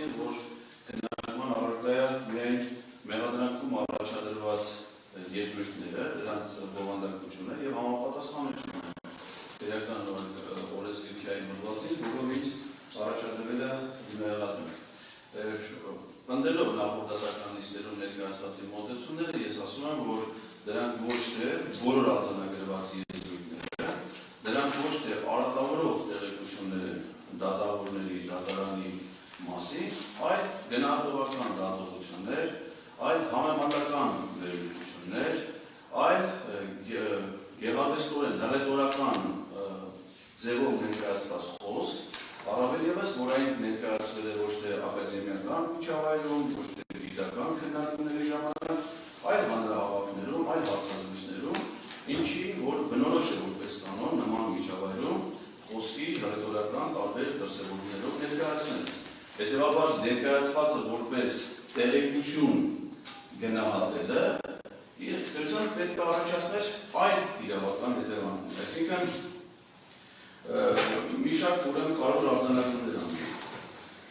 մասին, որ քննարկման առարկա է միայն մեղադրանքում առաջադրված եզրույթները, դրանց բովանդակությունը եւ համապատասխանությունը իրական օրենսգրքի այն մտածին, որովից առաջադրվել է մեղադրանք։ Ընդելով նախորդատական նիստերում ներկայացված մոտեցումները, ես ասում եմ, որ դրանք ոչ թե բոլոր արձանագրված եզրույթները, դրանք ոչ թե արատավորող տեղեկություններ դատավորների, դատարանի մասին, այլ գնահատողական դատողություններ, այլ համեմատական վերլուծություններ, այլ գեղարվեստորեն հռետորական ձևով ներկայացված խոսք, առավել ևս, որ այն ներկայացվել է ոչ թե ակադեմիական միջավայրում, ոչ թե գիտական քննարկումների ժամանակ, այլ հանրահավաքներում, այլ հարցազրույցներում, ինչի որ բնորոշ է որպես կանոն նման միջավայրում խոսքի հռետորական տարբեր դրսևորումներով ներկայացնել։ Հետևաբար ներկայացվածը որպես տեղեկություն գնահատելը ստերության պետք է առաջացներ այլ իրավական հետևանքներ, այսինքն մի շարք ուրեմն կարող արձանագրումներ անել։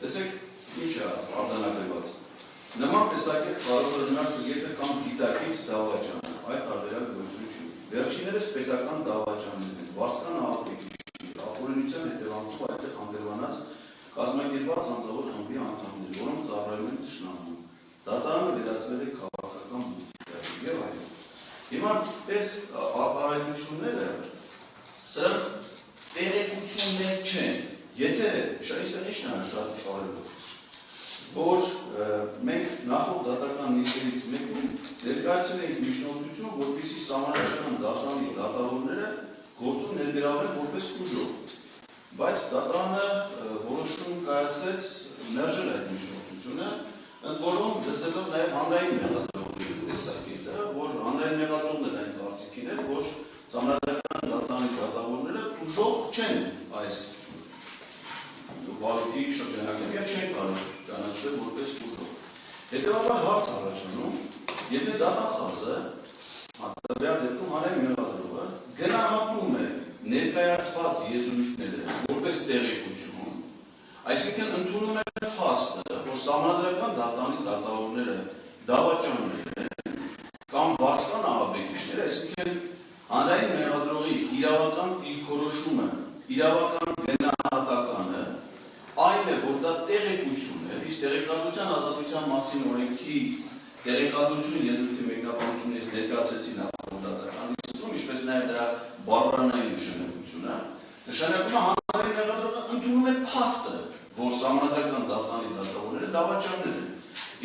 Տեսեք, ինչ է արձանագրված։ Նման տեսակետ կարող է լինել եթե կամ գիտակից դավաճան, այդ տարբերակ գոյություն չունի։ Վերջիններս պետական դավաճաններ են, վարձկան աղբեկիչի, ապօրինության հետևանքով այդտեղ հանդերվանած կազմակերպված անձավոր խմբի անդամներ, որոնք ծառայում են թշնամուն։ Դատարանը վերածվել է քաղաքական բուդդիայի եւ այլն։ Հիմա այս արտահայտությունները սրանք տեղեկություններ չեն, եթե այստեղ ի՞նչն է շատ կարևոր, որ մենք նախորդ դատական նիստերից մեկում ներկայացրել ենք միջնորդություն, որպեսզի սահմանադրական դատարանի դատավորները գործում ներգրավել որպես ուժով, բայց դատարանը որոշում կայացրեց մերժել այդ միջնորդությունը, ընդ որում լսելով նաև հանրային մեղադրողների տեսակետը, որ հանրային մեղադրողներն այն կարծիքին էր, որ սահմանադրական դատարանի դատավորները ուժով չեն այս վարույթի շրջանակում եւ չեն կարող ճանաչվել որպես ուժով։ Հետևաբար հարց առաջանում, եթե դատախազը հատկապես դեպքում հանրային մեղադրողը գնահատում է ներկայացված եզրույթները որպես տեղեկություն, այսինքն ընդունում է փաստը, որ սահմանադրական դատարանի դատավորները դավաճաններ են կամ վարձկան աղբեկիչներ, այսինքն հանրային մեղադրողի իրավական դիրքորոշումը, իրավական գնահատականը այն է, որ դա տեղեկություն է, իսկ տեղեկատվության ազատության մասին օրենքից տեղեկատվություն եզրույթի մեկնաբանությունից ներկայացեցի նախորդատական նիստում, ինչպես նաև դրա բառարանային նշանակությունը, նշանակում է հանրային մեղադրողը ընդունում է փաստը, որ սահմանադրական դատարանի դատավորները դավաճաններ են,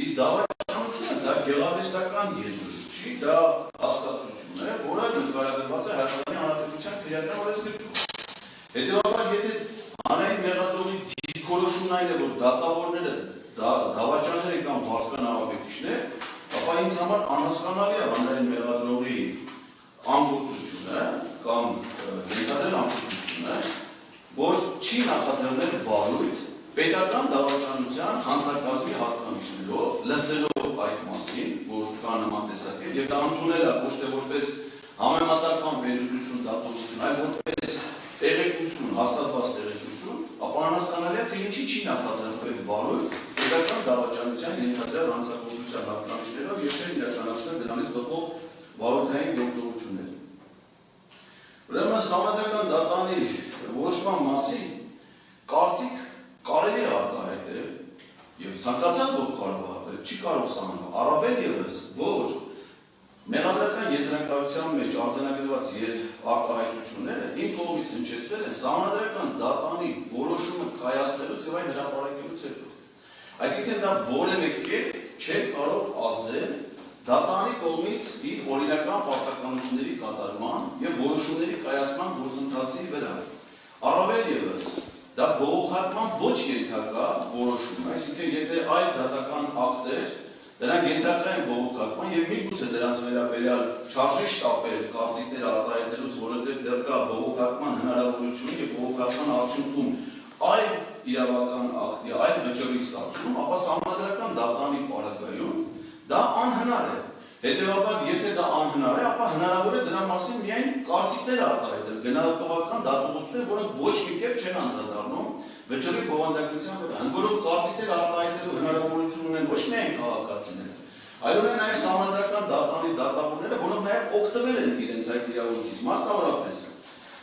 իսկ դավաճանությունը դա գեղարվեստական եզրույթ չի, դա հասկացություն է, որը նկարագրված է Հայաստանի Հանրապետության քրեական օրենսգրքում։ Հետևաբար, եթե հանրային մեղադրողի դիրքորոշումն այն է, որ դատավորները դավաճաններ են կամ վարձկան աղբեկիչներ, ապա ինձ համար անհասկանալի է հանրային մեղադրողի անգործությունը կամ ենթադրել անգործությունը, որ չի նախաձեռնել վարույթ պետական դավաճանության հանձնակազմի հատկանիշներով, լսելով այդ մասին, որ կա նման տեսակետ, եւ դա ընդունել է ոչ թե որպես համեմատական վերլուծություն դատողություն, այլ որպես տեղեկություն, հաստատված տեղեկություն, ապա անհասկանալի է, թե ինչի չի նախաձեռնել վարույթ պետական դավաճանության ենթադրյալ հանձնագործության հատկանիշներով եւ չէ իրականացնել դրանից բխող վարույթային գործողություններ։ Ուրեմն սահմանադրական դատարանի որոշման մասին կարծիք կարելի է արտահայտել եւ ցանկացած ոք կարող է արտահայտել, չի կարող սահմանել, առավել ևս, որ մեղադրական եզրանկարության մեջ արձանագրված արտահայտությունները իմ կողմից հնչեցվել են սահմանադրական դատարանի որոշումը կայացնելուց եւ այն հրապարակելուց հետո։ Այսինքն դա որևէ կերպ չէ կարող ազդել դատարանի կողմից իր օրինական պարտականությունների կատարման եւ որոշումների կայացման գործընթացի վրա։ Առավել ևս դա բողոքարկման ոչ ենթակա որոշում է, այսինքն եթե այլ դատական ակտեր դրանք ենթակա են բողոքարկման եւ միգուցե դրանց վերաբերյալ չարժի շտապել կարծիքներ արտահայտելուց, որովհետեւ դեռ կա բողոքարկման հնարավորություն եւ բողոքարկման արդյունքում այլ իրավական ակտի, այլ վճռի ստացում, ապա սահմանադրական դատարանի պարագայում դա անհնար է։ Հետևաբար, եթե դա անհնար է, ապա հնարավոր է դրա մասին միայն կարծիքներ արտահայտել, գնահատողական դատողություններ, որոնք ոչ մի կերպ չեն անդրադառնում վճռի բովանդակության վրա, ընդ որում կարծիքներ արտահայտելու հնարավորություն ունեն ոչ միայն քաղաքացիները, այլ ունեն նաև սահմանադրական դատանի դատավորները, որոնք նաև օգտվել են իրենց այդ իրավունքից, մասնավորապես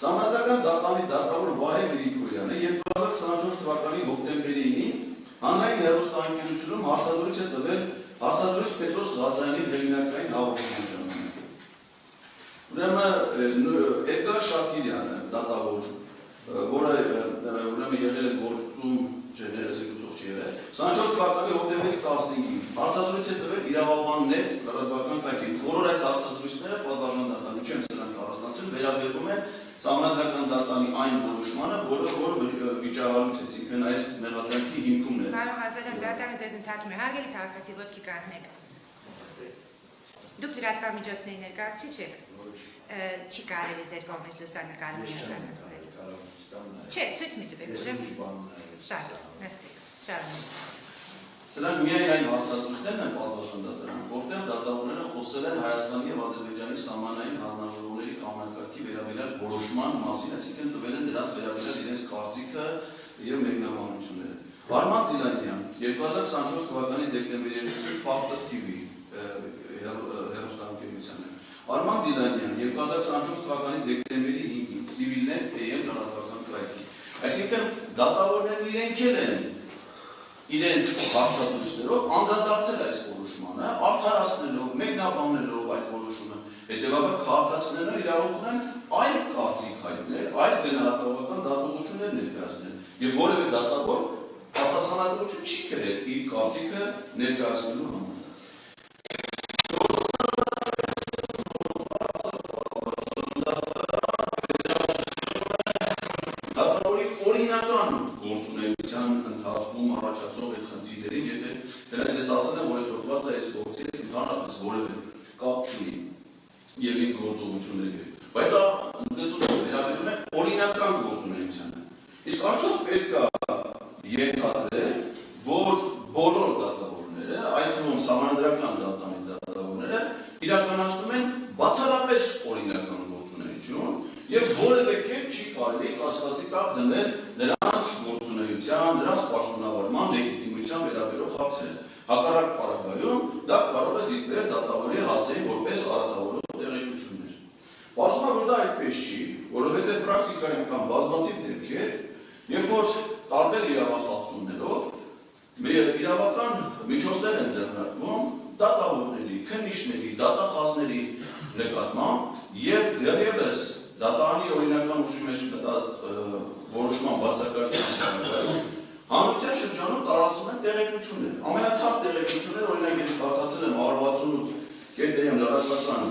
Սահմանադրական դատանի դատավոր Վահե Գրիգորյանը 2024 թվականի հոկտեմբերի 9-ին հանրային հեռուստաընկերությունում հարցազրույց է տվել հարցազրույց Պետրոս Ղազարյանի հեղինակային հաղորդման Ուրեմն Էդգար Շաքիրյանը դատավոր, որը ուրեմն եղել է գործում ներազեկուցող չի եղել, 24 թվականի հոկտեմբերի 15-ին հարցազրույց է տվել իրավաբաններ լրատվական կայքին, բոլոր այս հարցազրույցները պատվարժան դատանի չեն սրանք առանձնացել, վերաբերում են Սահմանադրական դատանի այն որոշմանը, որը վիճահարույց ինքն այս մեղադրանքի հիմքումն է։ Պարոն Ղազարյան, դատանը ձեզ ընդհատում է, հարգելի քաղաքացի, ոտքի կանգնեք։ Դուք լրատվամիջոցների ներկայացուցիչ եք։ Չի կարելի ձեր կողմից լուսանկարել իրականացնել։ Չէ, ցույց մի տվեք, ուրեմն։ Շատ, նստեք, շարունակեք։ Սրանք միայն այն հարցազրույցներն են պատվարժան դատարանում, որտեղ դատավորները խոսել են Հայաստանի եւ Ադրբեջանի սահմանային հանձնաժողովների կանոնակարգի վերաբերյալ որոշման մասին, այսինքն տվել են դրանց վերաբերյալ իրենց կարծիքը եւ մեկնաբանությունները։ Արման Դիլանյան 2024 թվականի դեկտեմբերի 2-ին Factor TV հեռուստաընկերությանը։ Արման Դիլանյան 2024 թվականի դեկտեմբերի 5-ին Civilnet AM լրատվական կայքի։ Այսինքն դատավորներն իրենք են իրենց հարցազրույցներով անդրադարձել այս որոշմանը, արդարացնելով, մեկնաբանելով այդ որոշումը, հետևաբար քաղաքացիները իրավունք ունեն այլ կարծիք հայտնել, այլ գնահատողական դատողություններ ներկայացնել, եւ որևէ դատավոր պատասխանատվություն չի կրել իր կարծիքը ներկայացնելու համար։ Դատավորի օրինական գործունեության ընթացքում առաջացող այդ խնդիրներին, եթե դրանից ես ասել եմ, որ այդ հոդվածը այս գործի հետ ընդհանրապես որևէ կապ չունի եւ իր գործողությունների հետ, բայց դա ընդգծում վերաբերում է օրինական գործունեությանը։ Իսկ արդյոք պետք է ենթադրել, որ բոլոր դատավորները, այդ թվում սահմանադրական դատանի դատավորները, իրականացնում են բացառապես օրինական գործունեություն եւ որևէ կերպ չի կարելի կասկածի տակ դնել նրանց գործունեության, նրանց պաշտոնավարման լեգիտիմության վերաբերող հարցերը։ Հակառակ պարագայում դա կարող է դիտվել դատավորի հասցեին որպես արատավորող տեղեկություններ։ Պարզվում է, որ դա այդպես չի, որովհետեւ պրակտիկայում կան բազմաթիվ դեպքեր, երբ որ տարբեր իրավախախտումներով իրավական միջոցներ են ձեռնարկվում դատավորների, քննիչների, դատախազների նկատմամբ եւ դեռևս դատարանի օրինական ուժի մեջ մտած որոշման բացակայության հանրության շրջանում տարածվում են տեղեկություններ։ Ամենաթարմ տեղեկությունները, օրինակ ես կարդացել եմ 168.am լրատվական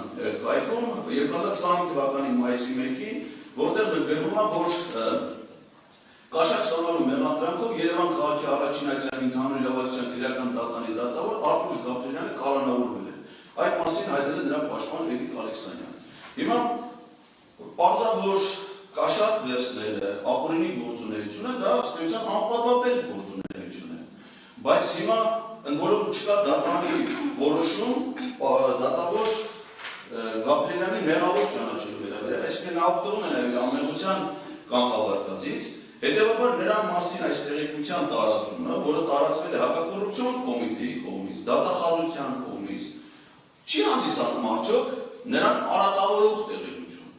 կայքում 2025 թվականի մայիսի 1-ին, որտեղ գրվում է, որ Կաշակ ստանալու մեղադրանքով Երևան քաղաքի առաջին այցյալ ընդհանուր իրավասության քրեական դատանի դատավոր Արտուշ Գաբրելյանը կալանավորվել է։ Այդ մասին հայտնել է նրա պաշտպան Էդիկ Ալեքսանյանը։ Հիմա պարզավոր կաշակ վերցնելը, ապօրինի գործունեությունը դա ըստեյության անպատվաբեր գործունեություն է։ Բայց հիմա ընդ որում չկա դատանի որոշում դատավոր Գաբրելյանի մեղավոր ճանաչելու վերաբերյալ, այսինքն նա օգտվում է նաև ամենության կանխավարկածից, հետևաբար նրա մասին այս տեղեկության տարածումը, որը տարածվել է հակակոռուպցիոն կոմիտեի կողմից, դատախազության կողմից, չի հանդիսանում արդյոք նրան արատավորող տեղեկություն։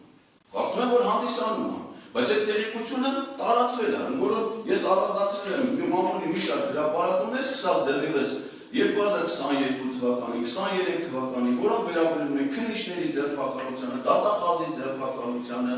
Կարծում եմ, որ հանդիսանում է, բայց այդ տեղեկությունը տարածվել է, որը ես առանձնացրել եմ մամուլի մի շարք հրապարակումներ, սկսած դեռևս 2022 թվականի, 23 թվականի, որոնք վերաբերում են քննիչների ձերբակալությանը, դատախազի ձերբակալությանը,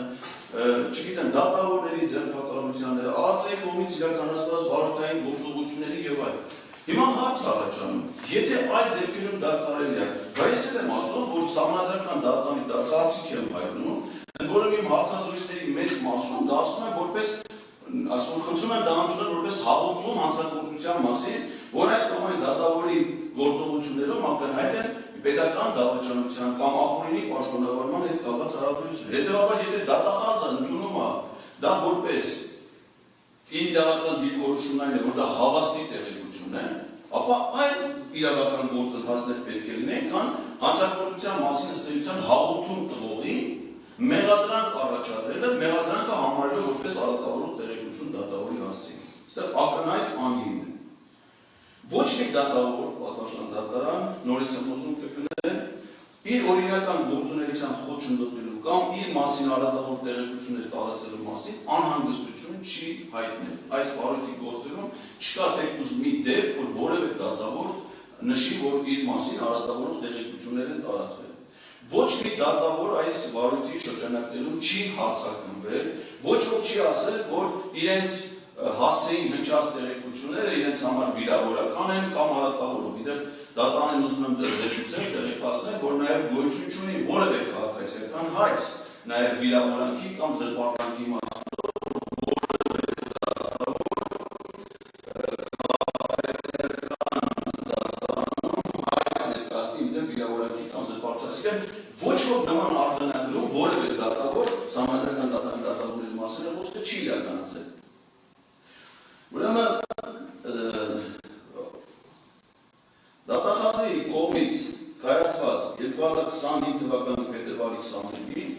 չգիտեմ, դատավորների ձերբակալությանը, ԱԱՑ-ի կողմից իրականացված վարորդային գործողությունների եւ այլն։ Հիմա հարց առաջանում, եթե այդ դեպքերում դա կարելի է, բայց ես եմ ասում, որ սահմանադրական դատանի կարծիք եմ հայտնում, ընդ որում իմ հարցազրույցների մեծ մասում դա ասում եմ որպես, ասում խնդրում եմ դա ընդունել որպես հաղորդում հանցագործության մասին, որ այս կամ այն դատավորի գործողություններում ակնհայտ են պետական դավաճանության կամ ապօրինի պաշտոնավարման հետ կապված հարաբերություններ։ Հետևաբար, եթե դատախազը ընդունում է դա որպես իրավական դիրքորոշումն այն է, որ դա հավաստի տեղեկություն է, ապա այլ իրավական գործընթացներ պետք է լինեն, քան հանցագործության մասին ըստեյության հաղորդում տվողի մեղադրանք առաջադրելը, մեղադրանքը համարելով որպես արատավորող տեղեկություն դատավորի հասցեին։ Ոչ մի դատավոր պատվաշան դատարան, նորից եմ խոսում կրկնել, իր օրինական գործունեության խոչընդոտելու կամ իր մասին արատավոր տեղեկություններ տարածելու մասին անհանգստություն չի հայտնել։ Այս վարույթի գործերում չկա թեկուզ մի դեպք, որ որևէ դատավոր նշի, որ իր մասին արատավոր տեղեկություններ են տարածվել։ Ոչ մի դատավոր այս վարույթի շրջանակներում չի հարցակնվել, ոչ ոք չի ասել, որ իրենց հասցեին հնչած տեղեկությունները իրենց համար վիրավորական են կամ արատավորով։ Իդեպ դատարանին ուզում եմ զեկուցել, տեղեկացնել, որ նաև գոյություն չունի որևէ քաղաքացիական հայց, նաև վիրավորանքի կամ զրպարտանքի ոչ ոք նման արձանագրում որևէ դատավոր սահմանադրական դատավորների մասին խոսքը չի իրականացել։ Ուրեմն դատախազի կողմից կայացված 2025 թվականի փետրվարի 25-ին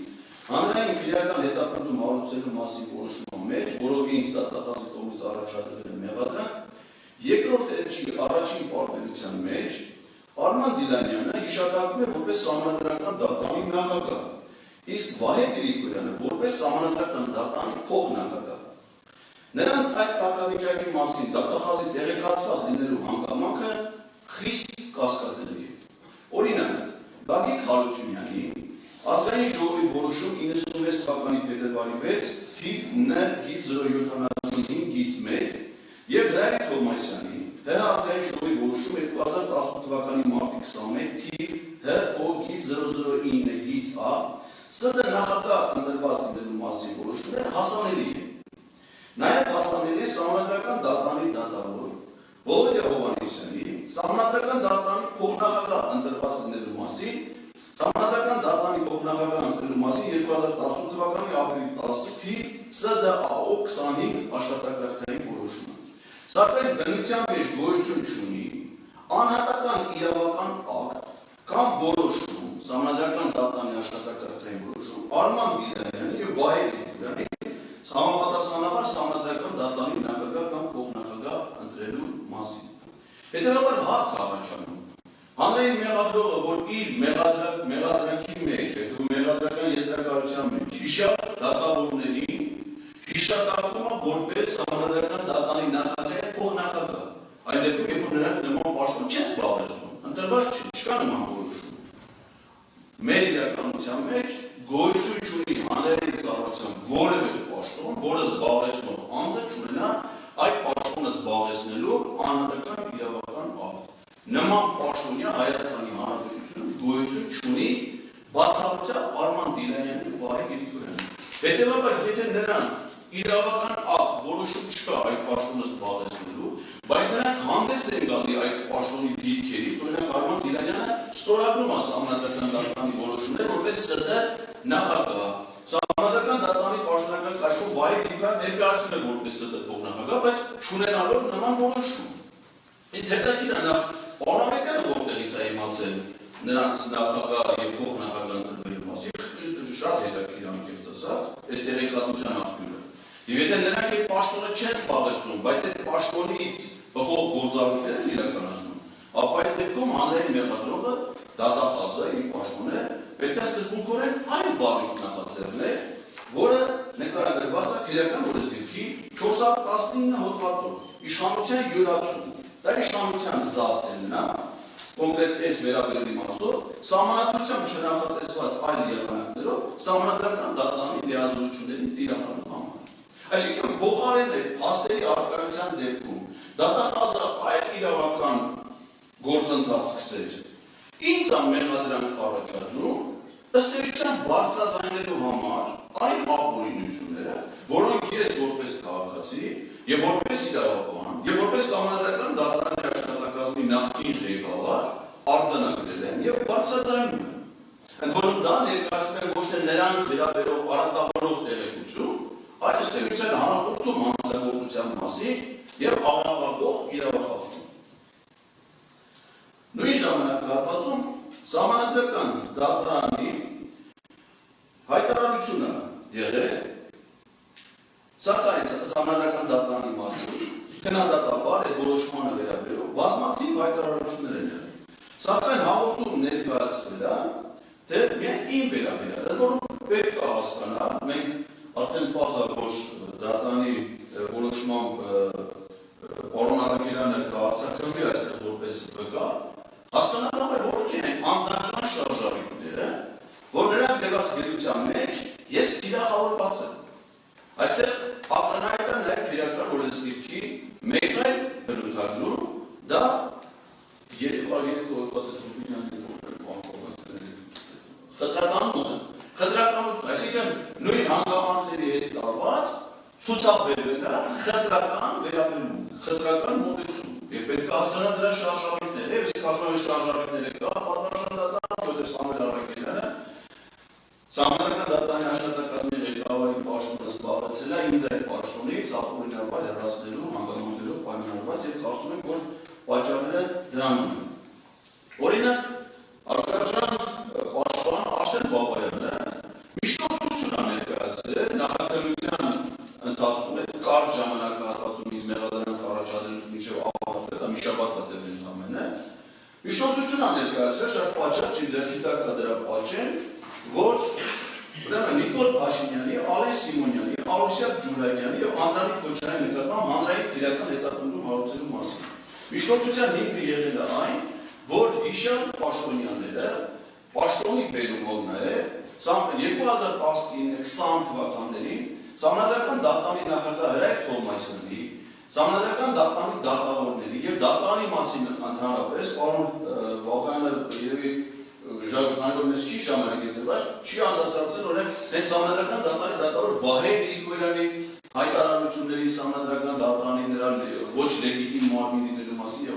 հանրային քրեական հետապնդում հարուցելու մասին որոշման մեջ, որով ինձ դատախազի կողմից առաջադրվել է մեղադրանք, երկրորդ էջի առաջին պարտելության մեջ Արման Դիլանյանը հիշատակվում է որպես սահմանադրական դատարանի նախագահ, իսկ Վահե Գրիգորյանը որպես սահմանադրական դատարանի փոխնախագահ։ Նրանց այդ կարգավիճակի մասին դատախազի տեղեկացված լինելու հանգամանքը խիստ կասկածելի է։ Օրինակ, Գագիկ Հարությունյանի ազգային ժողովի որոշում 96 թվականի փետրվարի 6 թիվ N-075-1 եւ Հրայր Թովմասյանի ազգային ժողովի որոշում 2018 թվականի մարտի 21 թիվ HO-009-A ՍԴ նախագահ ընտրված լինելու մասին որոշումները հասանելի են։ Նաև հասանելի է սահմանադրական դատարանի դատավոր Վոլոդիա Հովհաննիսյանի սահմանադրական դատարանի փոխնախագահ ընտրված լինելու մասին, սահմանադրական դատարանի փոխնախագահ ընտրելու մասին 2018 թվականի ապրիլի 10 թիվ ՍԴԱՕ 25 աշխատակարգային որոշումը։ Սակայն բնության մեջ գոյություն չունի անհատական իրավական ակտ կամ որոշում, սահմանադրական դատարանի աշխատակարգային որոշում Արման Դիլանյանի եւ Վահե Գրիգորյանի համապատասխանաբար սահմանադրական դատարանի նախագահ կամ փոխնախագահ ընտրելու մասին։ Հետևաբար հարց առաջանում հանրային մեղադրողը, որ իր մեղադրանքի մեջ, հետո մեղադրական եզրակացության մեջ հիշատակավորներին հիշատակվում է որպես սահմանադրական դատարանի նախագահ փոխնախագահ։ Այդ դեպքում, երբ որ նրանք նման պաշտոն չեն զբաղեցնում, ընտրված չկա նման որոշում։ Մեր իրականության մեջ գոյություն չունի հանրային ծառայության որևէ պաշտոն, որը զբաղեցնող անձը չունենա այդ պաշտոնը զբաղեցնելու անհատական իրավական ակտ։ Նման պաշտոնյա Հայաստանի Հանրապետությունում գոյություն չունի բացառությամբ Արման Դիլանյանի ու Վահե Գրիգորյանի։ Հետևաբար, եթե նրանք իրավական ակտ որոշում չկա այդ պաշտոնը զբաղեցնելու, բայց նրանք հանդես են գալի այդ պաշտոնի դիրքերից, օրինակ Արման Դիլանյանը ստորագրում է սահմանադրական դատարանի որոշումներ, որպես ՍԴ նախագահ, սահմանադրական դատարանի պաշտոնական կարգով Վահե Գրիգորյանը ներկայացնում է որպես ՍԴ փոխնախագահ, բայց չունենալով նման որոշում։ Ինձ հետաքրքիր է նախ Պարոնավետյանը որտեղից է իմացել նրանց նախագահ եւ փոխնախագահ ընտրվելու մասին, շատ հետաքրքիր անկեղծ ասած, այդ տեղեկատվության աղբյուրը։ Եվ եթե նրանք այդ պաշտոնը չեն զբաղեցնում, բայց այդ պաշտոնից բխող գործառույթներ են իրականացնում, ապա այդ դեպքում հանրային մեղադրողը դատախազը իր պաշտոնը պետք է սկզբունքորեն այլ վարույթ նախաձեռնել, որը նկարագրված է քրեական օրենսգրքի 419 հոդվածով իշխանության յուրացում։ Դա իշխանության զավթելն է, կոնկրետ այս վերաբերելի մասով, սահմանադրությամբ չնախատեսված այլ եղանակներով սահմանադրական դատարանի լիազորությունների տիրապետելու համար։ Այսինքն փոխարեն է փաստերի առկայության դեպքում դատախազը այլ իրավական գործընթաց սկսեց։ Ինձ մեղադրանք առաջադրում ըստ էության բարձրաձայնելու համար այն ապօրինությունները, որոնք ես որպես քաղաքացի եւ որպես իրավաբան եւ որպես սահմանադրական դատարանի աշխատակազմի նախկին ղեկավար արձանագրել եմ եւ բարձրաձայնում եմ։ Ընդ որում դա ներկայացնում է ոչ թե նրանց վերաբերող արատավորող տեղեկություն, այլ ըստ էության հանրապետություն հանձնագործության մասին եւ աղաղակող իրավախախտում։ Նույն ժամանակահատվածում սահմանադրական դատարանի հայտարարությունը եղել, սակայն սահմանադրական դատարանի մասին քննադատաբար այդ որոշմանը վերաբերող բազմաթիվ Սակայն հաղորդում ներկայացվել է, թե միայն իմ վերաբերյալ, որում պետք է հասկանալ, մենք արդեն պարզավոր դատանի որոշմամբ պարոն Արաքելյանը կհարցակրվի այստեղ որպես վկա, հասկանալով է, որ են անձնական շարժառիթները, որ նրանք դեպս գերության մեջ ես թիրախավորված եմ։ Այստեղ ակնհայտ է նաև քրեական օրենսգիրքի մեկ այլ բնութագրում, դա խտրականություն, այսինքն նույն հանգամանքների հետ կապված ցուցաբերել է խտրական վերաբերմունք, խտրական մոտեցում, եւ պետք է հասկանալ դրա շարժառիթները, իսկ ասում շարժառիթները կա, պատասխանատվական, որտեղ Սամվել Արաքելյանը Սահմանադրական դատարանի աշխատակազմի ղեկավարի պաշտոնը զբաղեցել է ինձ այդ պաշտոնից ապօրինաբար հեռացնելու հանգամանքներով պայմանավորված եւ կարծում եմ, որ պատճառները դրանն են։ Օրինակ, արտադրական պաշտպան Արսեն Բաբայանը միշտ օգնություն է ներկայացրել նախաքննության ընթացքում այդ կարճ ժամանակահատվածում ինձ մեղադրանք առաջադրելուց մինչև ավարտել, մի շաբաթ տևել ամենը։ Միշտ օգնություն է ներկայացրել, շատ պատճառ չի ձեր դիտարկա դրա պատճեն, որ Նիկոլ Փաշինյանի, Ալեն Սիմոնյանի, Արուսյակ Ջուրակյանի եւ Անդրանիկ Քոչարյանի նկատմամբ հանրային քրեական հետապնդում հարուցելու մասին։ Միշտօգնության հիմքը եղել է այն, որ հիշյալ պաշտոնյաները պաշտոնի բերումով նաեւ 2019-20 թվականներին Սահմանադրական դատարանի նախագահ Հրայր Թովմասյանի, Սահմանադրական դատարանի դատավորների եւ դատարանի մասին ընդհանրապես պարոն Բաբայանը երևի ժողովրդի քիչ ժամանակ է դրված, չի անդրադարձել օրինակ այս Սահմանադրական դատարանի դատավոր Վահե Գրիգորյանի հայտարարությունների Սահմանադրական դատարանի նրան ոչ լեգիտիմ մարմինի դելու մասին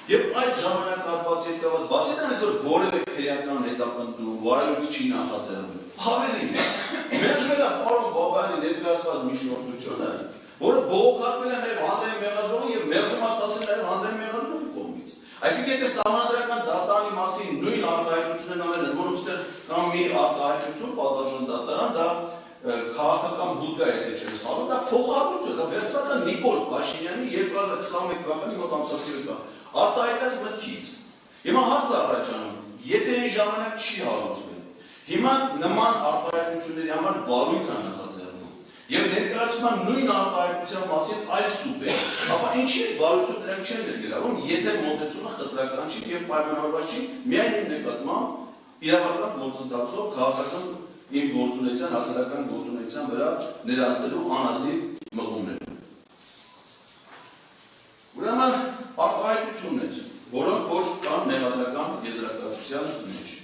եւ այդ ժամանակահատվածի հետ կապված բացի դրանից որ որևէ քրեական հետապնդում, վարելուց չի նախաձեռնել։ Հավելին, մեջվել է պարոն Բաբայանի ներկայացված միջնորդությունը, որը բողոքարկվել է նաեւ հանրային մեղադրողի եւ մերժում ստացել նաեւ հանրային մեղադրողի կողմից։ Այսինքն եթե Սահմանադրական դատարանի մասին նույն արտահայտությունն անել են, որոնց դեռ կամ մի արտահայտություն պատասխան դատարան, դա քաղաքական բուդկա է չէ սխալվում, դա փոխառություն, դա վերցված է Նիկոլ Փաշինյանի 2021 թվականի մոտ ամսագրի արտահայտած մտքից։ Հիմա հարց առաջանում, եթե այն ժամանակ չի հարուցվել, հիմա նման արտահայտությունների համար վարույթ է նախաձեռնում եւ ներկայացման նույն արտահայտության մասին այլ սուպ է, ապա ինչի վարույթը դրանք չեն ներգրավում, եթե մոտեցումը խտրական չի եւ պայմանավորված չի միայն իմ նկատմամբ իրավական գործընթացով քաղաքական իմ գործունեության, հասարակական գործունեության վրա ներառնելու անազնիվ մղումներ։ Ուրեմն արտահայտություններ, որոնք ոչ կան մեղադրական եզրակացության մեջ։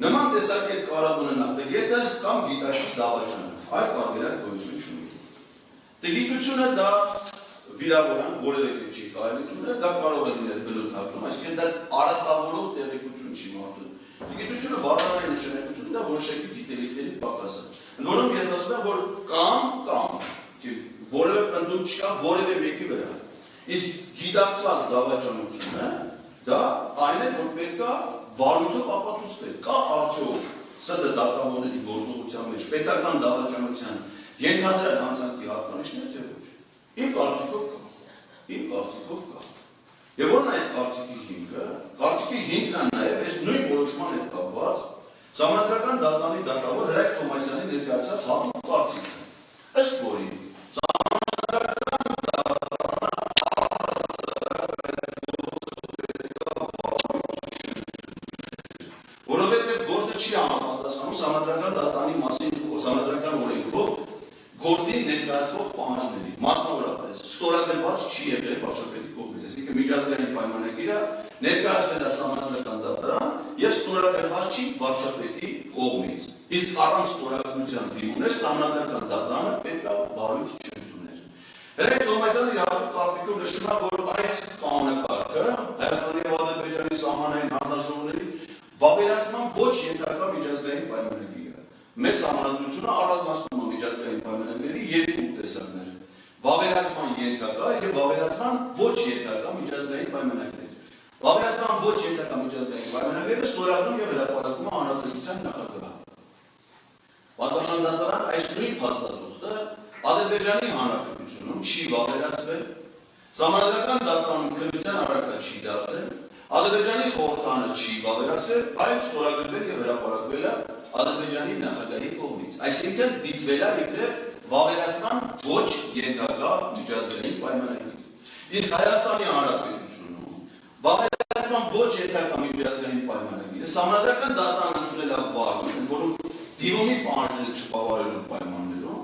Նման տեսակետ կարող ունենալ տգետը կամ գիտակից դավաճանը, այլ տարբերակ գոյություն չունի։ Տգիտությունը դա վիրավորան որևէ կերպ չի կարելի լինել, դա կարող է լինել բնութագրում, այսինքն դա արատավորող տեղեկություն չի մարդու։ Տգիտությունը բարձրային նշանակություն դա որոշակի գիտելիքների պակաս է։ Ընդ որում ես ասում եմ, որ կամ որևէ պնդում չկա որևէ մեկի վրա։ Իսկ գիտակցված դավաճանությունը դա այն է, որ պետք է վարույթով ապացուցվել, կա արդյոք ՍԴ դատավորների գործողության մեջ պետական դավաճանության ենթադրյալ հանցանքի հատկանիշներ թե ոչ։ Իմ կարծիքով կա։ Եվ որն է այդ կարծիքի հիմքը, կարծիքի հիմքն է նաև այս նույն որոշման հետ կապված Սահմանադրական դատարանի դատավոր Հրայր Թովմասյանի ներկայացած հատուկ կարծիքը, ըստ որի որովհետև գործը չի համապատասխանում Սահմանադրական դատարանի մասին Սահմանադրական օրենքով գործի ներկայացվող պահանջների, մասնավորապես ստորագրված չի եղել վարչապետի կողմից, այսինքն միջազգային պայմանագիրը ներկայացվել է Սահմանադրական դատարան եւ ստորագրված չի վարչապետի կողմից։ Իսկ առանց ստորագրության դիմումներ Սահմանադրական դատարանը պետք է վարույթ չընդուներ։ Հրայր Թովմասյանը իրավունք կարծիքով նշում է, որ այս կանոնակարգը Հայաստանի եւ Ադրբեջանի սահմանային հանձնաժողովների վավերացման ոչ ենթակա միջազգային պայմանագիր է։ Մեր սահմանադրությունը առանձնացնում է միջազգային պայմանագրերի երկու տեսակներ՝ վավերացման ենթակա եւ վավերացման ոչ ենթակա միջազգային պայմանագրեր։ Վավերացման ոչ ենթակա միջազգային պայմանագրերը ստորագրում եւ հրապարակում է հանրապետության նախագահը։ Պատասխան դատարան այս նույն փաստաթուղթը Ադրբեջանի հանրապետությունում չի վավերացվել, Սահմանադրական դատարանում քննության առարկա չի դարձել, Ադրբեջանի խորհրդանը չի վավերացել, այլ ստորագրվել եւ հրապարակվել է Ադրբեջանի նախագահի կողմից։ Այսինքն դիտվել է իբրև վավերացման ոչ ենթակա միջազգային պայմանագրի։ Իսկ Հայաստանի Հանրապետությունում վավերացման ոչ ենթակա միջազգային պայմանագրի սահմանադրական դատարան ընդունել է վարում, որում դիմումի պահանջները չբավարարելու պայմաններում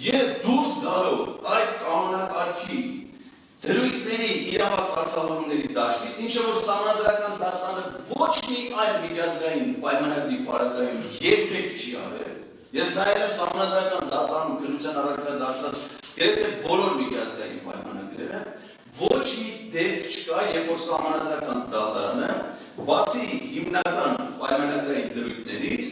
եւ դուրս գալով այդ կանոնակարգի դրույթների իրավակարգավորումների դաշտից, ինչը որ սահմանադրական դատարանը ոչ մի այլ միջազգային պայմանագրի պարագայում երբեք չի արել։ Ես նայելով սահմանադրական դատարանում քննության առարկա դարձած երբեք բոլոր միջազգային պայմանագրերը ոչ մի դեպք չկա, երբ որ սահմանադրական դատարանը բացի հիմնական պայմանագրային դրույթներից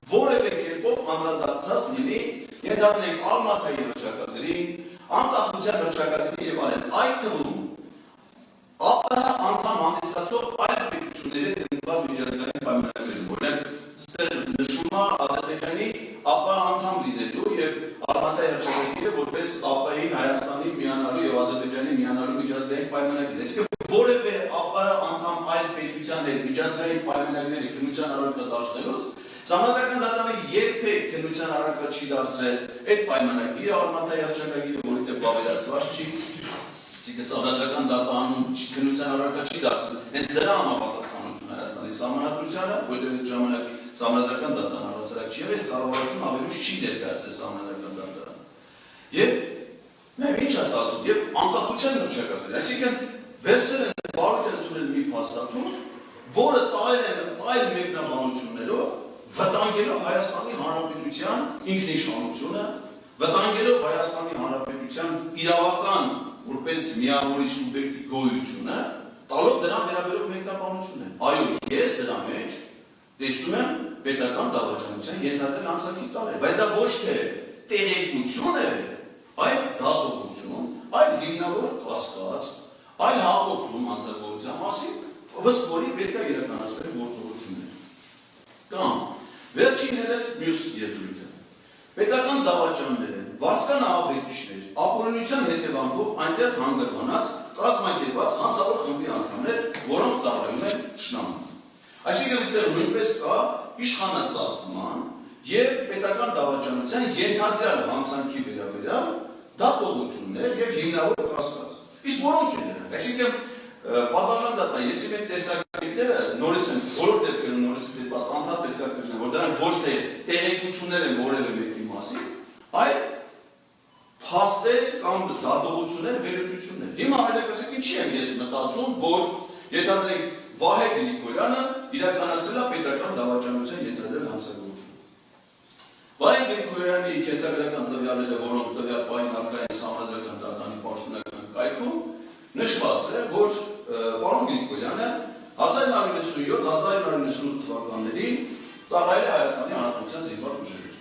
որևէ կերպով անդրադարձած լինի ենթադրենք Ալմաթայի հռչակագրին, անկախության հռչակագրին եւ այլն, այդ թվում ԱՊՀ անդամ հանդիսացող այլ պետությունների դրված միջազգային պայմանագրերում, օրինակ ստեղ նշվում է Ադրբեջանի ԱՊՀ անդամ լինելու եւ Ալմաթայի հռչակագիրը որպես ԱՊՀ-ին Հայաստանի միանալու եւ Ադրբեջանի միանալու միջազգային պայմանագիր։ Այսինքն որևէ ԱՊՀ անդամ այլ պետության հետ միջազգային պայմանագրերի քննության առարկա դարձնելուց Սահմանադրական դատարանը երբեք քննության առարկա չի դարձրել այդ պայմանագիրը Ալմաթայի հռչակագիրը, որի դեպ վավերացված չի, այսինքն սահմանադրական դատարանում քննության առարկա չի դարձրել։ Հենց դրա համապատասխանություն Հայաստանի սահմանադրությանը, որտեղ այդ ժամանակ սահմանադրական դատարան առասարակ չի եղել, կառավարությունը ավելի չի ներկայացրել սահմանադրական դատարանը։ Եվ մենք ինչ է ստացվում, եւ անկախության հռչակագիրը, այսինքն վերցրել են բարդ ընդունել մի փաստաթուղթ, որը տարել են այլ մեկնաբանություններով վտանգելով Հայաստանի Հանրապետության ինքնիշխանությունը, վտանգելով Հայաստանի Հանրապետության իրավական որպես միավորի սուբյեկտի գոյությունը, տալով դրան վերաբերող մեկնաբանություն է։ Այո, ես դրա մեջ տեսնում եմ պետական դավաճանության ենթադրել անցակի տարել, բայց դա ոչ թե տեղեկություն է, այլ դատողություն, այլ հիմնավոր կասկած, այլ հաղորդում անձնագործության մասին, ըստ որի պետք է իրականացվել գործողություններ։ Կամ վերջիններս մյուս եզրույթը։ Պետական դավաճանները, վարձկան ահաբեկիչներ, ապօրինության հետևանքով այնտեղ հանգրվանած կազմակերպված հանցավոր խմբի անդամներ, որոնք ծառայում են թշնամուն։ Այսինքն այստեղ նույնպես կա իշխանասահման եւ պետական դավաճանության ենթադրյալ հանցանքի վերաբերյալ դատողություններ եւ հիմնավոր կասկած։ Իսկ որոնք են նրանք։ Այսինքն պատասխան դատա, եսի մենք տեսակետները նորից են, բոլոր դեպքերում նորից դեպված անդադ պետք է կրնեն, որ դրանք ոչ թե տեղեկություններ են որևէ մեկի մասին, այլ փաստեր կամ դատողություններ, վերլուծություններ։ Հիմա ամենակասեք ինչի եմ ես մտածում, որ ենթադրենք Վահե Գրիգորյանը իրականացրել է պետական դավաճանության ենթադրյալ հանցագործություն։ Վահե Գրիգորյանի կեսագրական տվյալները, որոնք տվյալ պահին առկա են սահմանադրական դատարանի պաշտոնական կայքում, նշված է, որ պարոն Գրիգորյանը 1997-1998 թվականներին ծառայել է Հայաստանի Հանրապետության զինված ուժերում։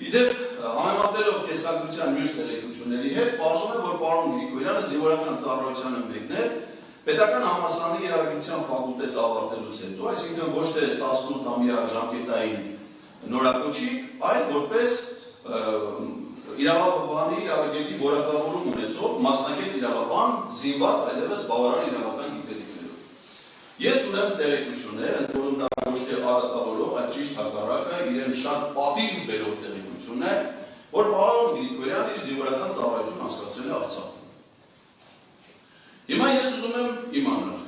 Իդեպ համեմատելով կեսագրության մյուս տեղեկությունների հետ, պարզվում է, որ պարոն Գրիգորյանը զինվորական ծառայությանը մեկնել պետական համալսարանի իրավագիտության ֆակուլտետ ավարտելուց հետո, այսինքն ոչ թե 18-ամյա ժամկետային նորակոչի, այլ որպես իրավաբանի իրավագետի որակավորում ունեցող մասնակետ իրավաբան զինված այլևս բավարար իրավական գիտելիքներով։ Ես ունեմ տեղեկություններ, ընդ որում դա ոչ թե արատավորող, այլ ճիշտ հակառակը իրեն շատ պատիվ բերող տեղեկություն է, որ պարոն Գրիգորյանը իր զինվորական ծառայություն անցկացրել է Արցախում։ Հիմա ես ուզում եմ իմանալ,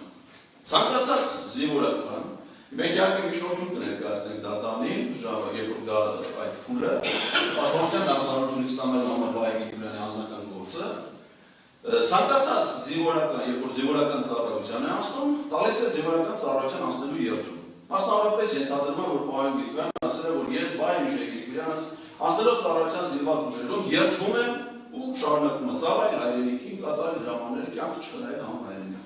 ցանկացած զինվորական, մենք իհարկե մի շորություն կներկայացնենք դատարանին, երբ որ դա այդ փուլը, պաշտպանության նախարարությունից ստանալու համար Վահե Գրիգորյանի անձնական գործը, ցանկացած զինվորական, երբ որ զինվորական ծառայության է անցնում, տալիս է զինվորական ծառայության անցնելու երթում։ Մասնավորապես ենթադրվում է, որ պարոն Գրիգորյանը ասել է, որ ես Վահե Գրիգորյանը անցնելով ծառայության զինված ուժերում երթվում եմ ու շարունակում է ծառայել հայրենիքին, կատարել հրամանները, կյանքը չխնայել համահայրենիք։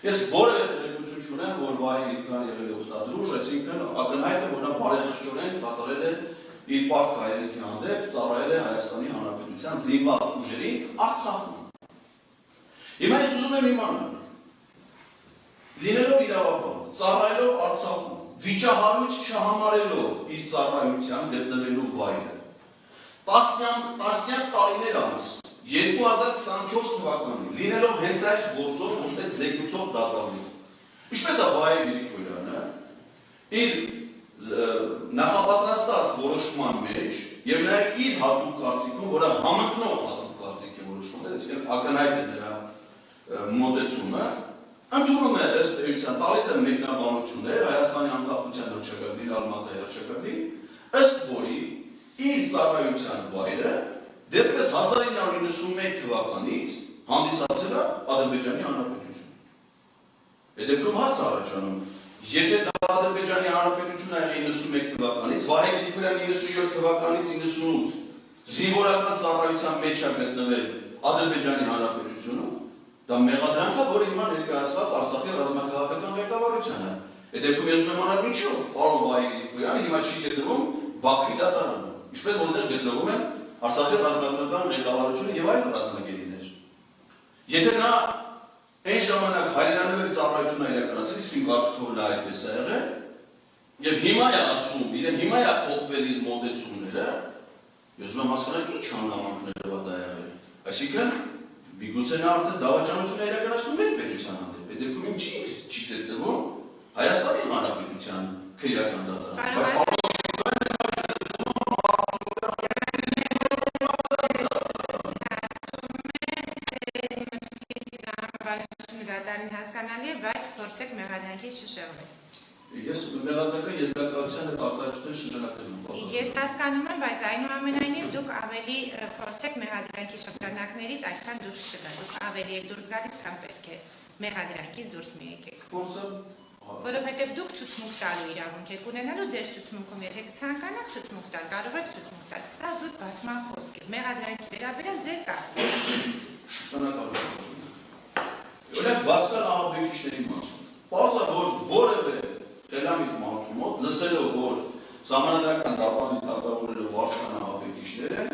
Ես որևէ տեղեկություն չունեմ, որ Վահե Գրիգորյանը եղել է ուխտադրուժ, այսինքն ակնհայտ է, որ նա բարեխիղճորեն կատարել է իր պարտքը հայրենիքի հանդեպ, ծառայել է Հայաստանի Հանրապետության զինված ուժերի Արցախում։ Հիմա ես ուզում եմ իմանալ, լինելով իրավաբան, ծառայելով Արցախում, վիճահարույց չհամարելով իր ծառայության գտնվելու վայրը, տասնյակ տարիներ անց 2024 թվականին լինելով հենց այս գործով որպես զեկուցող դատավորի, Ինչպես է Վահե Գրիգորյանը իր նախապատրաստած որոշման մեջ եւ նաեւ իր հատուկ կարծիքում, որը համընկնող հատուկ կարծիք է որոշում է, այսինքն ակնհայտ է նրա մոտեցումը, ընդունում է ըստ էության, տալիս է մեկնաբանություններ Հայաստանի անկախության հռչակագրին, Ալմատայի հռչակագրին, ըստ որի իր ծառայության վայրը դեպպես 1991 թվականից հանդիսացել է Ադրբեջանի Հանրապետություն։ Դեպքում հարց առաջանում, եթե դա Ադրբեջանի Հանրապետությունն է 91 թվականից, Վահե Գրիգորյանը 97 թվականից 98 զինվորական ծառայության մեջ է գտնվել Ադրբեջանի Հանրապետությունում, դա մեղադրանք է, որը հիմա ներկայացված Արցախի ռազմաքաղաքական ղեկավարությանը։ Դեպքում ես ուզում եմ անալ ինչու, պարոն Վահե Գրիգորյանը հիմա չի գտնվում Բաքվի դատարանում, ինչպես որտեղ գտնվում են Արցախի ռազմաքաղաքական ղեկավարությունը եւ այլ ռազմագերիներ։ Եթե նա այն ժամանակ հայրենանվեր ծառայությունը իրականացել, իսկ իմ կարծիքով նա այդպես է եղել, եւ հիմա է ասում, հիմա է փոխվել իր մոտեցումները, ես ուզում եմ հասկանալ ինչ հանգամանքներով է դա եղել։ Այսինքն միգուցե նա արդեն դավաճանություն է իրականացնում մեր պետության հանդեպ, դեպքում ինչի չի գտնվում Հայաստանի Հանրապետության քրեական դատարանում։ Հասկանալի է, բայց փորձեք մեղադրանքից շշեղվել։ Ես մեղադրանքային եզրակացության հետ արտահայտություններ շրջանակներում եմ։ Ես հասկանում եմ, բայց այնուամենայնիվ դուք ավելի փորձեք մեղադրանքի շրջանակներից այդքան դուրս չգա։ Դուք ավելի եք դուրս գալիս, քան պետք է մեղադրանքից դուրս մի եկեք։ Որովհետև դուք ցուցմունք տալու իրավունք եք ունենալու ձեր ցուցմունքում, եթե կցանկանաք ցուցմունք տալ, կարող եք ցուցմունք տալ։ Սա զուտ բացման խոսք է։ Մեղադրանքի վերաբերյալ ձեր կարծիքը։ Օրինակ Վարդան ահաբեկիչների մասին։ Պարզա որ որևէ խելամիտ մարդու մոտ լսելով որ Սահմանադրական դատարանի դատավորները Վարդան ահաբեկիչներ են,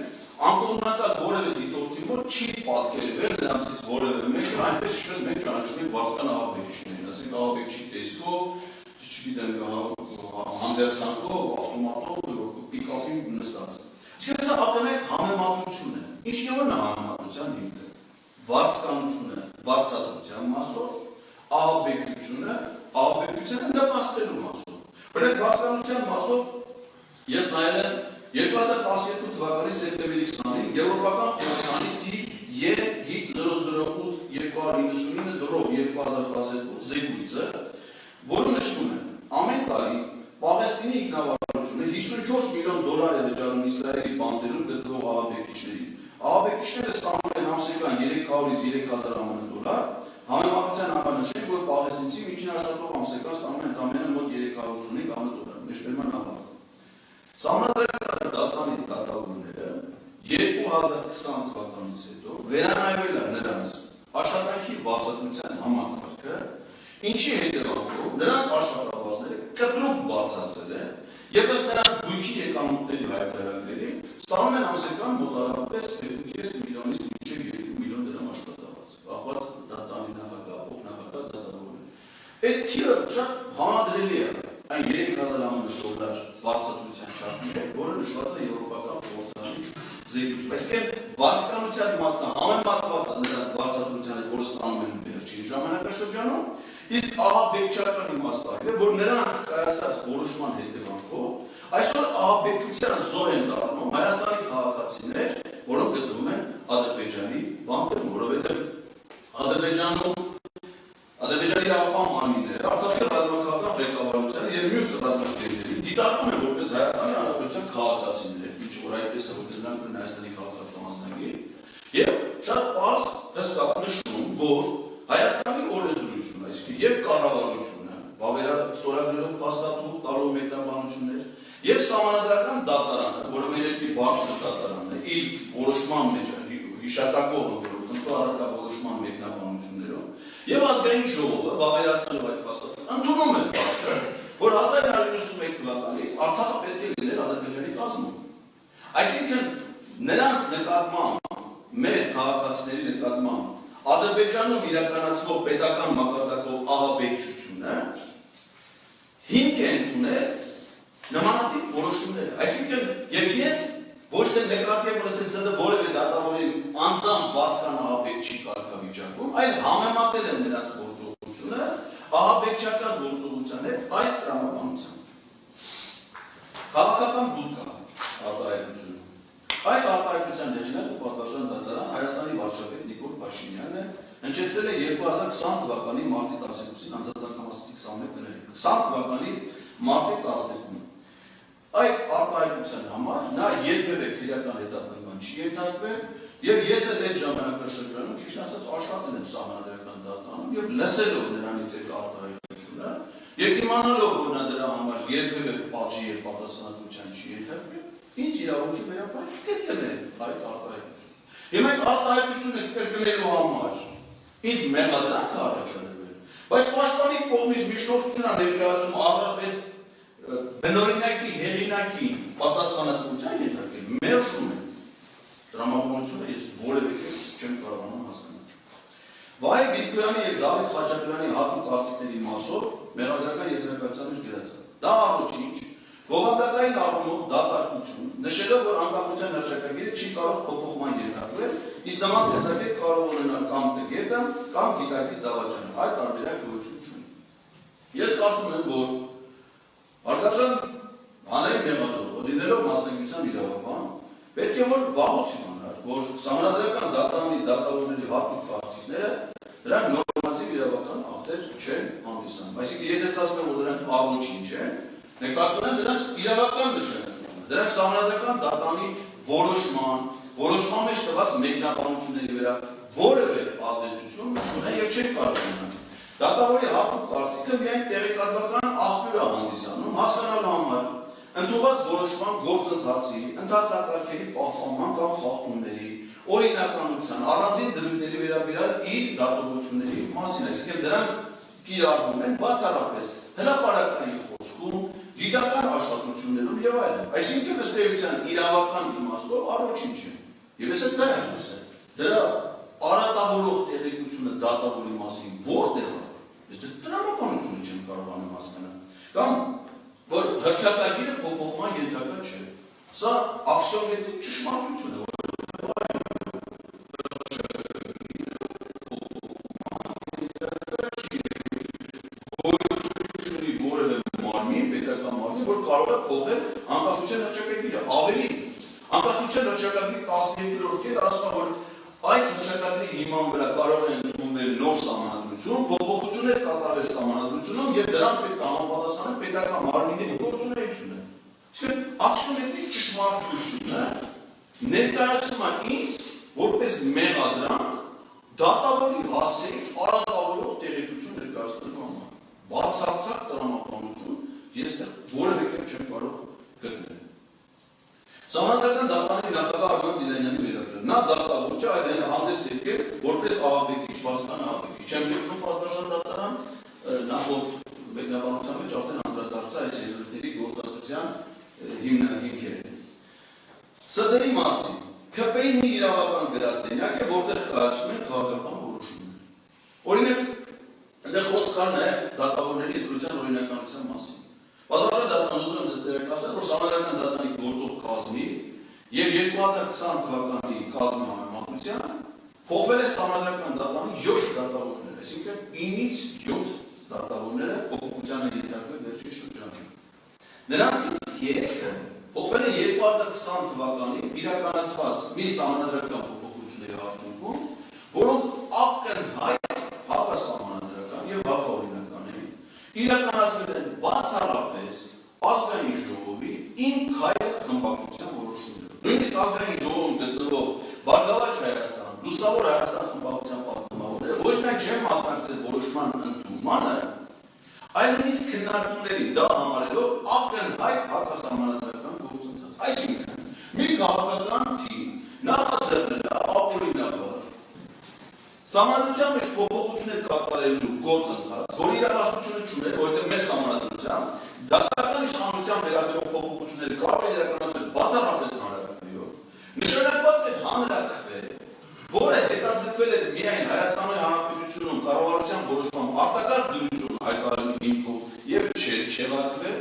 անկողմնակալ որևէ դիտորդի մոտ չի պատկերվել նրանցից որևէ մեկը, այնպես ինչպես մենք ճանաչում ենք Վարդան ահաբեկիչներին, ասենք ահաբեկչի տեսքով, չգիտեմ, հանդերձանքով, ավտոմատով, պիկապին նստած։ Իսկ սա ակնհայտ համեմատություն է։ Ինչ եղել է համեմատության հիմքը։ Վարձկանությունը վարձատրության մասով, ահաբեկչությունը նպաստելու մասով։ Բնեք վարձկանության մասով ես նայել եմ 2012 թվականի սեպտեմբերի 20-ին Եվրոպական խորհրդանի թիվ E-G008-299/2012 զեկույցը, որը նշվում է ամեն տարի Պաղեստինի ինքնավարությունը $54 միլիոն է վճարում Իսրայելի բանտերում գտնվող ահաբեկիչներին։ Ահաբեկիչները ստանում են ամսական $3000-3000 $, համեմատության համար նշենք, որ պաղեստինցի միջին աշխատող ամսական ստանում են ընդամենը մոտ $3005 մեջբերման հավաք։ Սահմանադրական դատարանի դատավորները 2020 թվականից հետո վերանայվել են նրանց աշխատանքի վարձատրության համակարգը, ինչի հետևանքով նրանց աշխատավարձները կտրուկ բարձրացել են եւ ըստ նրանց բույքի եկամուտների հայտարարների ստանում են ամսական մոտավորապես 2.5 միլիոնից մինչև 2 միլիոն դրամ աշխատավարձ, կախված դատարանի նախագահ, փոխնախագահ դատավորներ։ Այդ թիվը շատ համադրելի է այն $3000 վարձատրության շարքին, որը նշված է Եվրոպական խորհրդանի զեկույցում։ Այսինքն վարձկանության մասը համեմատված է նրանց վարձատրության հետ, որը ստանում են վերջին ժամանակաշրջանում, իսկ ահաբեկչական իմաստով, որ նրանց կայացած որոշման հետևանքով այսօր ահաբեկչության զոհ են դառնում Հայաստանի քաղաքացիներ, որոնք գտնվում են Ադրբեջանի բանտերում, որովհետև Ադրբեջանի ապահով մարմինները, Արցախի ռազմաքաղաքական ղեկավարությանը եւ մյուս ռազմագերիներին դիտարկում են որպես Հայաստանի Հանրապետության քաղաքացիներ, ինչ որ այդպես է, որ դրանք են Հայաստանի քաղաքացու մասնագետ, եւ շատ պարզ հստակ նշում, որ Հայաստանի օրենսդրությունը, այսինքն եւ կառավարությունը, ստորագրելով փաստաթուղթ տալով մեկնաբանություններ, եւ Սահմանադրական դատարանը, որը մեր երկրի բարձր դատարանն է, իր որոշման մեջ հիշատակող ընտրական որոշման մեկնաբանություններով, եւ ազգային ժողովը վավերացնելով այդ փաստաթուղթը ընդունում է փաստը, որ 1991 թվականից Արցախը պետք է լիներ Ադրբեջանի կազմում։ Այսինքն նրանց նկատմամբ, մեր քաղաքացիների նկատմամբ Ադրբեջանում իրականացվող պետական մակարդակով ահաբեկչությունը հիմք է ընդունել նմանատիպ որոշումները։ Այսինքն եւ ես ոչ թե նկատի եմ ունեցել ՍԴ որևէ դատավորի անձամբ վարձկան ահաբեկչի կարգավիճակում, այլ համեմատել եմ նրանց գործողությունը ահաբեկչական Հանրապետության հետ այս տրամաբանությամբ։ Քաղաքական բուտ կա արտահայտությունը։ Այս արտահայտության հեղինակը պատվարժան դատարան Հայաստանի վարչապետ Նիկոլ Փաշինյանն է, հնչեցրել է 2020 թվականի մարտի 12-ին անձնական 21 թվականի մարտի 12-ին։ Այդ արտահայտության համար նա երբևէ քրեական հետապնդման չի ենթարկվել, եւ ես էլ այդ ժամանակաշրջանում ճիշտ ասած աշխատել եմ սահմանադրական դատարանում եւ լսելով նրանից այդ արտահայտությունը եւ իմանալով որ նա դրա համար երբևէ պատժի եւ պատասխանատվության չի ենթարկվել, ինձ իրավունքի վերաբերյալ կրկնել այդ արտահայտությունը։ Եվ այդ արտահայտությունը կրկնելու համար ինձ մեղադրանք է առաջադրվել, բայց պաշտպանի կողմից միջնորդություն ներկայացում առավել բնօրինակի հեղինակի պատասխանատվության ենթարկել մերժում են տրամաբանությունը ես որևէ կերպ չեմ կարողանում հասկանալ։ Վահե Գրիգորյանի եւ Դավիթ Խաչատրյանի հատուկ կարծիքների մասով մեղադրական եզրակացության մեջ գրած է։ Դա առաջինչ բովանդակային առումով դատարկություն, նշելով որ անկախության հռչակագիրը չի կարող փոփոխման ենթարկվել, իսկ նման տեսակետ կարող ունենալ կամ տգետը կամ գիտակից դավաճանը, այդ տարբերակ գոյություն չունի։ Ես կարծում եմ, որ Հարգարժան հանրային մեղադրող, դինելով մասնագիտության իրավաբան, պետք է որ վաղուց իմանար, որ սահմանադրական դատարանի դատավորների հատուկ կարծիքները դրանք նորմատիվ իրավական ակտեր չեն հանդիսանում։ Այսինքն եթե ասեմ, որ դրանք առողջին չեն, նկատում են դրանց իրավական նշանակությունը, դրանք սահմանադրական դատարանի որոշման մեջ տված մեկնաբանությունների վրա որևէ ազդեցություն չունեն եւ չեն կարող ունենալ։ Դատավորի հատուկ կարծիքը միայն տեղեկատվական աղբյուր է հանդիսանում հասկանալու համար ընդունված որոշման գործընթացի, ընթացակարգերի պահպանման կամ խախտումների, օրինականության, առանձին դրույթների վերաբերյալ իր դատողությունների մասին, այսինքն դրանք կիրառվում են բացառապես հրապարակային խոսքում, գիտական աշխատություններում եւ այլն։ Այսինքն ըստ էության իրավական իմաստով առողջին չէ։ Եվ ես դա եմ ասել։ Դրա արատավորող տեղեկությունը դատավորի մասին որտեղ է։ Ես տրամաբանությունը չեմ կարողանում հասկանալ։ Կամ որ հռչակագիրը փոփոխման ենթակա չէ։ Սա աքսիոմետիկ ճշմարտություն է, որ որևէ մարմին, պետական մարմին, որ կարող է փոխել անկախության հռչակագիրը։ Ավելի անկախության հռչակագրի 12-րդ կետը ասում է, որ այս հռչակագրի հիման վրա կարող են ընդունվել նոր սահմանադրություն, փոփոխություններ կատարվել սահմանադրությունում եւ դրան պետք է համապատասխանել պետական մարմինների գործունեությունը։ Իսկ աքսիոմետիկ ճշմարտությունը ներկայացում է ինձ որպես մեղադրանք դատավորի հասցեի արատավորող տեղեկություն ներկայացնելու համար։ Բացարձակ տրամաբանություն ես որևէ կերպ չեմ կարող գտնել։ Սահմանադրական դատարանի նախագահ Արգոն Դիլանյանի վերաբերյալ նա դատավոր չէ, այլ հանդես եկել որպես ահաբեկիչ, բացական ահաբեկիչ։ Չեմ գտնում պատվարժան դատարան նախորդ մեկնաբանության մեջ արդեն անդրադարձա այս եզրույթների գործածության հիմքերը։ ՍԴ-ի մասին ՔՊ-ի մի իրավական գրասենյակ է, որտեղ կայացվում են քաղաքական որոշումներ։ Օրինակ, այնտեղ խոսք կար նաև դատավորների ընտրության օրինականության մասին։ Պատվարժան դատարան ուզում եմ ձեզ տեղեկացնել, որ սահմանադրական դատարանի գործող կազմի եւ 2020 թվականի կազմի համեմատության փոխվել է սահմանադրական դատարանի 7 դատավորներ, այսինքն 9-ից 7 դատավորները փոփոխության են ենթարկվել վերջին շրջանում։ Նրանցից 3-ը փոխվել է 2020 թվականին իրականացված մի սահմանադրական փոփոխությունների արդյունքում, որոնք ակնհայտ հակասահմանադրական եւ հակաօրինական են, իրականացվել են բացառապես ազգային ժողովի «Իմ քայլ» խմբակցության որոշումներով։ Նույնիսկ ազգային ժողովում գտնվող «Բարգավաճ Հայաստան», «Լուսավոր Հայաստան» խմբակցության պատգամավորները ոչ միայն չեն մասնակցել որոշման ընդունմանը, այլ նույնիսկ քննարկումների դա համարելով ակնհայտ հակասահմանադրական գործընթաց։ Այսինքն, մի քաղաքական թիմ նախաձեռնել է ապօրինաբար սահմանադրության մեջ փոփոխություններ կատարելու գործընթաց, որ իրավասությունը չուներ, որովհետև մեր սահմանադրությամբ դատական իշխանության վերաբերող փոփոխությունները կարող են իրականացվել բացառապես հանրաքվեով, նշանակված է հանրաքվե, որը հետաձգվել է միայն Հայաստանի Հանրապետությունում կառավարության որոշման արտակարգ դրություն հայտարարելու հիմքով եւ չեղարկվել,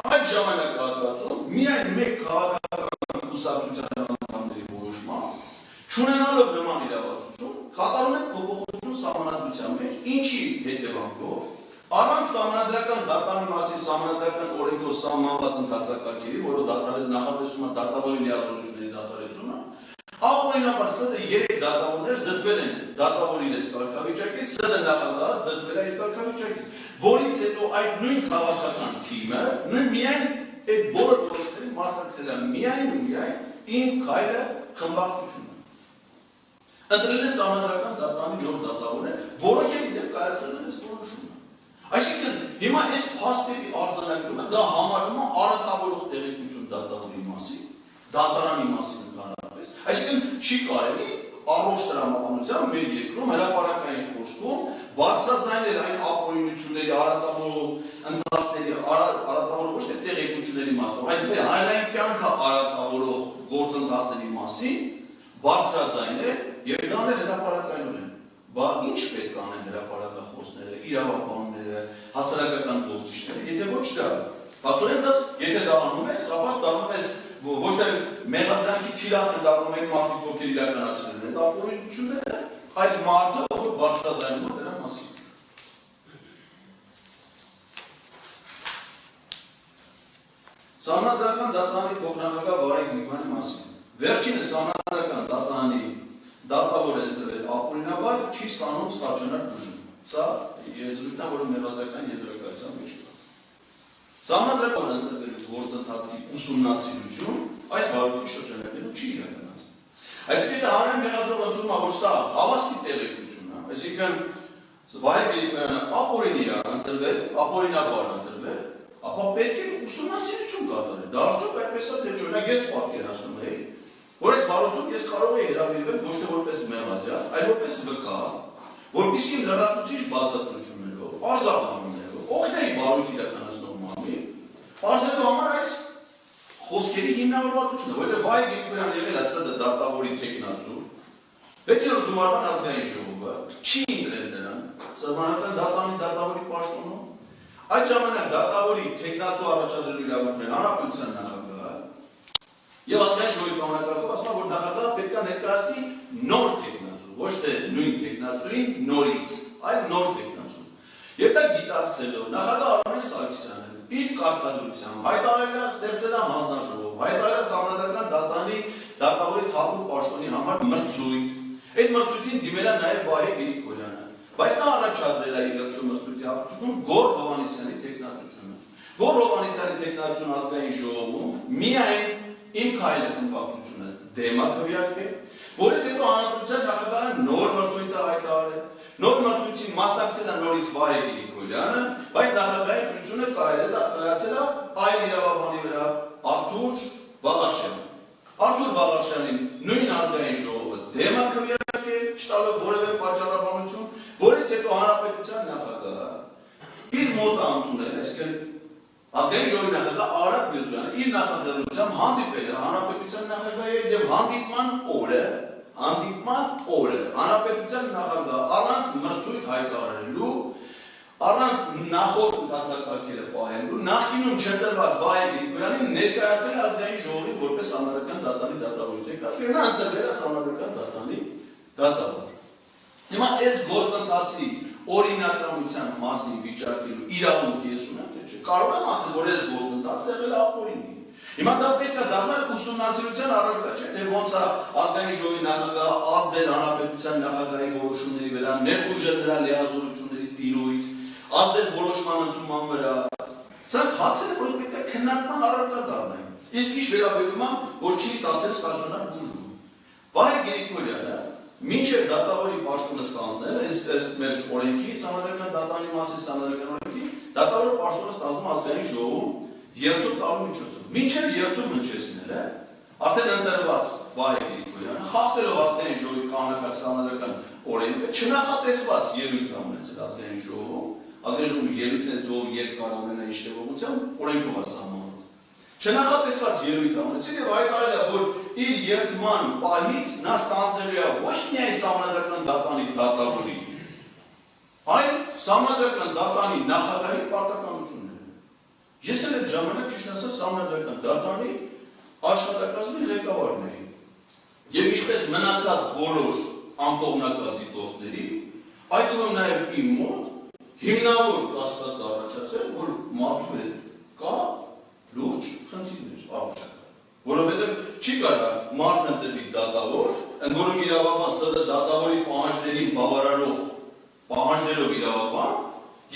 այդ ժամանակահատվածում միայն մեկ քաղաքական կուսակցության անդամների որոշման չունենալով նման իրավասություն կատարում են փոփոխություն սահմանադրության մեջ, ինչի հետևանքով Առանց սահմանադրական դատանի մասին սահմանադրական օրենքով սահմանված ընթացակարգերի, որը նախատեսում է դատավորի լիազորությունների դատարեցումը, ապօրինաբար ՍԴ 3 դատավորներ զտվել են դատավորի այս կարգավիճակից, ՍԴ նախագահը զտվել է այդ կարգավիճակից, որից հետո այդ նույն քաղաքական թիմը միայն այդ բոլոր որոշումներին մասնակցել է միայն ու միայն Իմ քայլը խմբակցությունը։ Ընտրել է սահմանադրական դատանի նոր դատավորը, որը դեպ կայացրել է այս որոշումը։ Այսինքն հիմա այս փաստերի արձանագրումը դա համարվում է արատավորող տեղեկություն դատավորի մասին, դատարանի մասին ընդհանրապես։ Այսինքն չի կարելի առողջ տրամաբանությամբ մեր երկրում հրապարակային խոսքում բարձրաձայնել այն ապօրինությունների արատավորող ընթացքների արատավորող ոչ թե տեղեկությունների մասով, այլ մեր հանրային կյանքը արատավորող գործընթացների մասին բարձրաձայնել եւ դանել հրապարակայնորեն։ Բա ինչ պետք է անեն հրապարակախոսները, իրավաբանները, հասարակական գործիչները, եթե ոչ դա։ Փաստորեն դա եթե դա անում ես, ապա դառնում ես ոչ թե մեղադրանքի թիրախ է դառնում այն մարդիկ, ովքեր իրականացրել են այդ ապօրինությունները, այդ մարդը, ով բարձրաձայնում է դրա մասին։ Սահմանադրական դատանի փոխնախագահ Վարեգ Նիկմանի մասին։ Վերջինս սահմանադրական դատանի դատավոր է ընտրվել ապօրինաբար չի ստանում ստացիոնար բուժում։ Սա եզրույթն է, որը մեղադրական եզրակացության մեջ կա։ Սահմանադրական ընտրվելու գործընթացի ուսումնասիրություն այս վարույթի շրջանակներում չի իրականացվում։ Այսինքն հանրային մեղադրող ընտրում է, որ սա հավաստի տեղեկություն է, այսինքն Վահե Գրիգորյանը ապօրինի է ընտրվել, ապօրինաբար ընտրվել, ապա պետք է ուսումնասիրություն կատարել։ Դարձוק այդպես է, թե օրինակ ես պատկերացնում էի, որ այս վարույթում ես կարող եի հրավիրվել ոչ թե որպես մեղադրյալ, այլ որպես վկա, որպեսզի լրացուցիչ բացատրություններով, արձագանքներով օգնեի վարույթ իրականացնող մամին, բացելու համար այս խոսքերի հիմնավորվածությունը, որովհետև Վահե Գրիգորյանը եղել է ՍԴ դատավորի թեկնածու, 6-րդ գումարման ազգային ժողովը չի ընտրել նրան, սահմանադրական դատանի դատավորի պաշտոնում, այդ ժամանակ դատավորի թեկնածու առաջադրելու իրավունքն հանրապետության նախագահը եւ ազգային ժողովի կանոնակարգով ասում է, որ նախագահը պետք է ներկայացնի նոր թեկնածու, ոչ թե նույն թեկնածուին նորից, այլ նոր թեկնածու։ Եվ դա գիտակցելով նախագահ Արմեն Սարգսյանը իր կարգադրությամբ հայտարարել է ստեղծել է հանձնաժողով, հայտարարել է սահմանադրական դատանի դատավորի թափու պաշտոնի համար մրցույթ։ Այդ մրցույթին դիմել է նաեւ Վահե Գրիգորյանը, բայց նա առաջադրել է իր վերջում մրցույթի հաղթությունում Գոռ Հովհաննիսյանի թեկնածությունը։ Գոռ Հովհաննիսյանի թեկնածություն ազգային ժողովում միայն Իմ քայլը խմբակցությունը դեմ է քվեարկել, որից հետո հանրապետության նախագահը նոր մրցույթ է հայտարարել, նոր մրցույթին մասնակցել է նորից Վահե Գրիգորյանը, բայց նախագահի ընտրությունը կայացել է այլ իրավաբանի վրա Արթուր Բաղարշյանին։ Արթուր Բաղարշյանին նույն ազգային ժողովը դեմ է քվեարկել, չտալով որևէ պատճառաբանություն, որից հետո հանրապետության նախագահը իր մոտ ընդունել, այսինքն ազգային ժողովի նախագահ Արադ Միրզոյանը իր նախաձեռնությամբ հանդիպել է հանրապետության նախագահի եւ հանդիպման օրը հանրապետության նախագահ առանց մրցույթ հայտարարելու, առանց նախորդ ընթացակարգերը պահելու, նախկինում չընտրված Վահե Գրիգորյանին ներկայացրել ազգային ժողովին որպես սահմանադրական դատանի դատավորի թեկնածու, նա ընտրվել է սահմանադրական դատանի դատավոր։ Հիմա այս գործընթացի օրինականության մասին վիճակելու իրավունք ես ունեմ, թե չէ։ Կարող եմ ասել, որ այս գործընթացը եղել է ապօրինի։ Հիմա դա պետք է դառնալ ուսումնասիրության առարկա, չէ՞, թե ոնց է ազգային ժողովի նախագահը ազդել հանրապետության նախագահի որոշումների վրա, ներխուժել նրա լիազորությունների տիրույթ, ազդել որոշման ընդունման վրա։ Սրանք հարցեր են, որ պետք է քննարկման առարկա դառնան։ Իսկ ինչ վերաբերում է, որ չի ստացել ստացիոնար բուժում։ Վահե Գրիգորյանը մինչև դատավորի պաշտոնը ստանձնել, այս մեր օրենքի սահմանադրական դատանի մասին սահմանադրական օրենքի, դատավորը պաշտոնը ստանձնում ազգային ժողովում երթուղ տալու միջոցով։ Մինչև երթուղ հնչեցնելը, արդեն ընտրված Վահե Գրիգորյանը, խախտելով ազգային ժողովի կանոնավոր սահմանադրական օրենքը, չնախատեսված ելույթ է ունեցել ազգային ժողովում, ազգային ժողովի ելույթն է դու երբ կարող ունենա ինչ տևողությամբ օրենքով է սահմանված։ Չնախատեսված ելույթ է ունեցել եւ հայտարարել է, որ իր երթման պահից նա ստանձնելու է ոչ միայն սահմանադրական դատանի դատավորի, այլ սահմանադրական դատանի նախագահի պարտականությունները։ Ես էլ այդ ժամանակ ճիշտ ասած սահմանադրական դատանի աշխատակազմի ղեկավարն էի։ Եվ ինչպես մնացած բոլոր անկողմնակալ դիտորդների, այդ թվում նաեւ իմ մոտ, հիմնավոր կասկած առաջացել, որ մարդու հետ կա լուրջ խնդիրներ առողջական, որովհետև չի կարա մարդն ընտրվի դատավոր, ընդ որում իրավաբան ՍԴ դատավորի պահանջներին բավարարող պահանջներով իրավաբան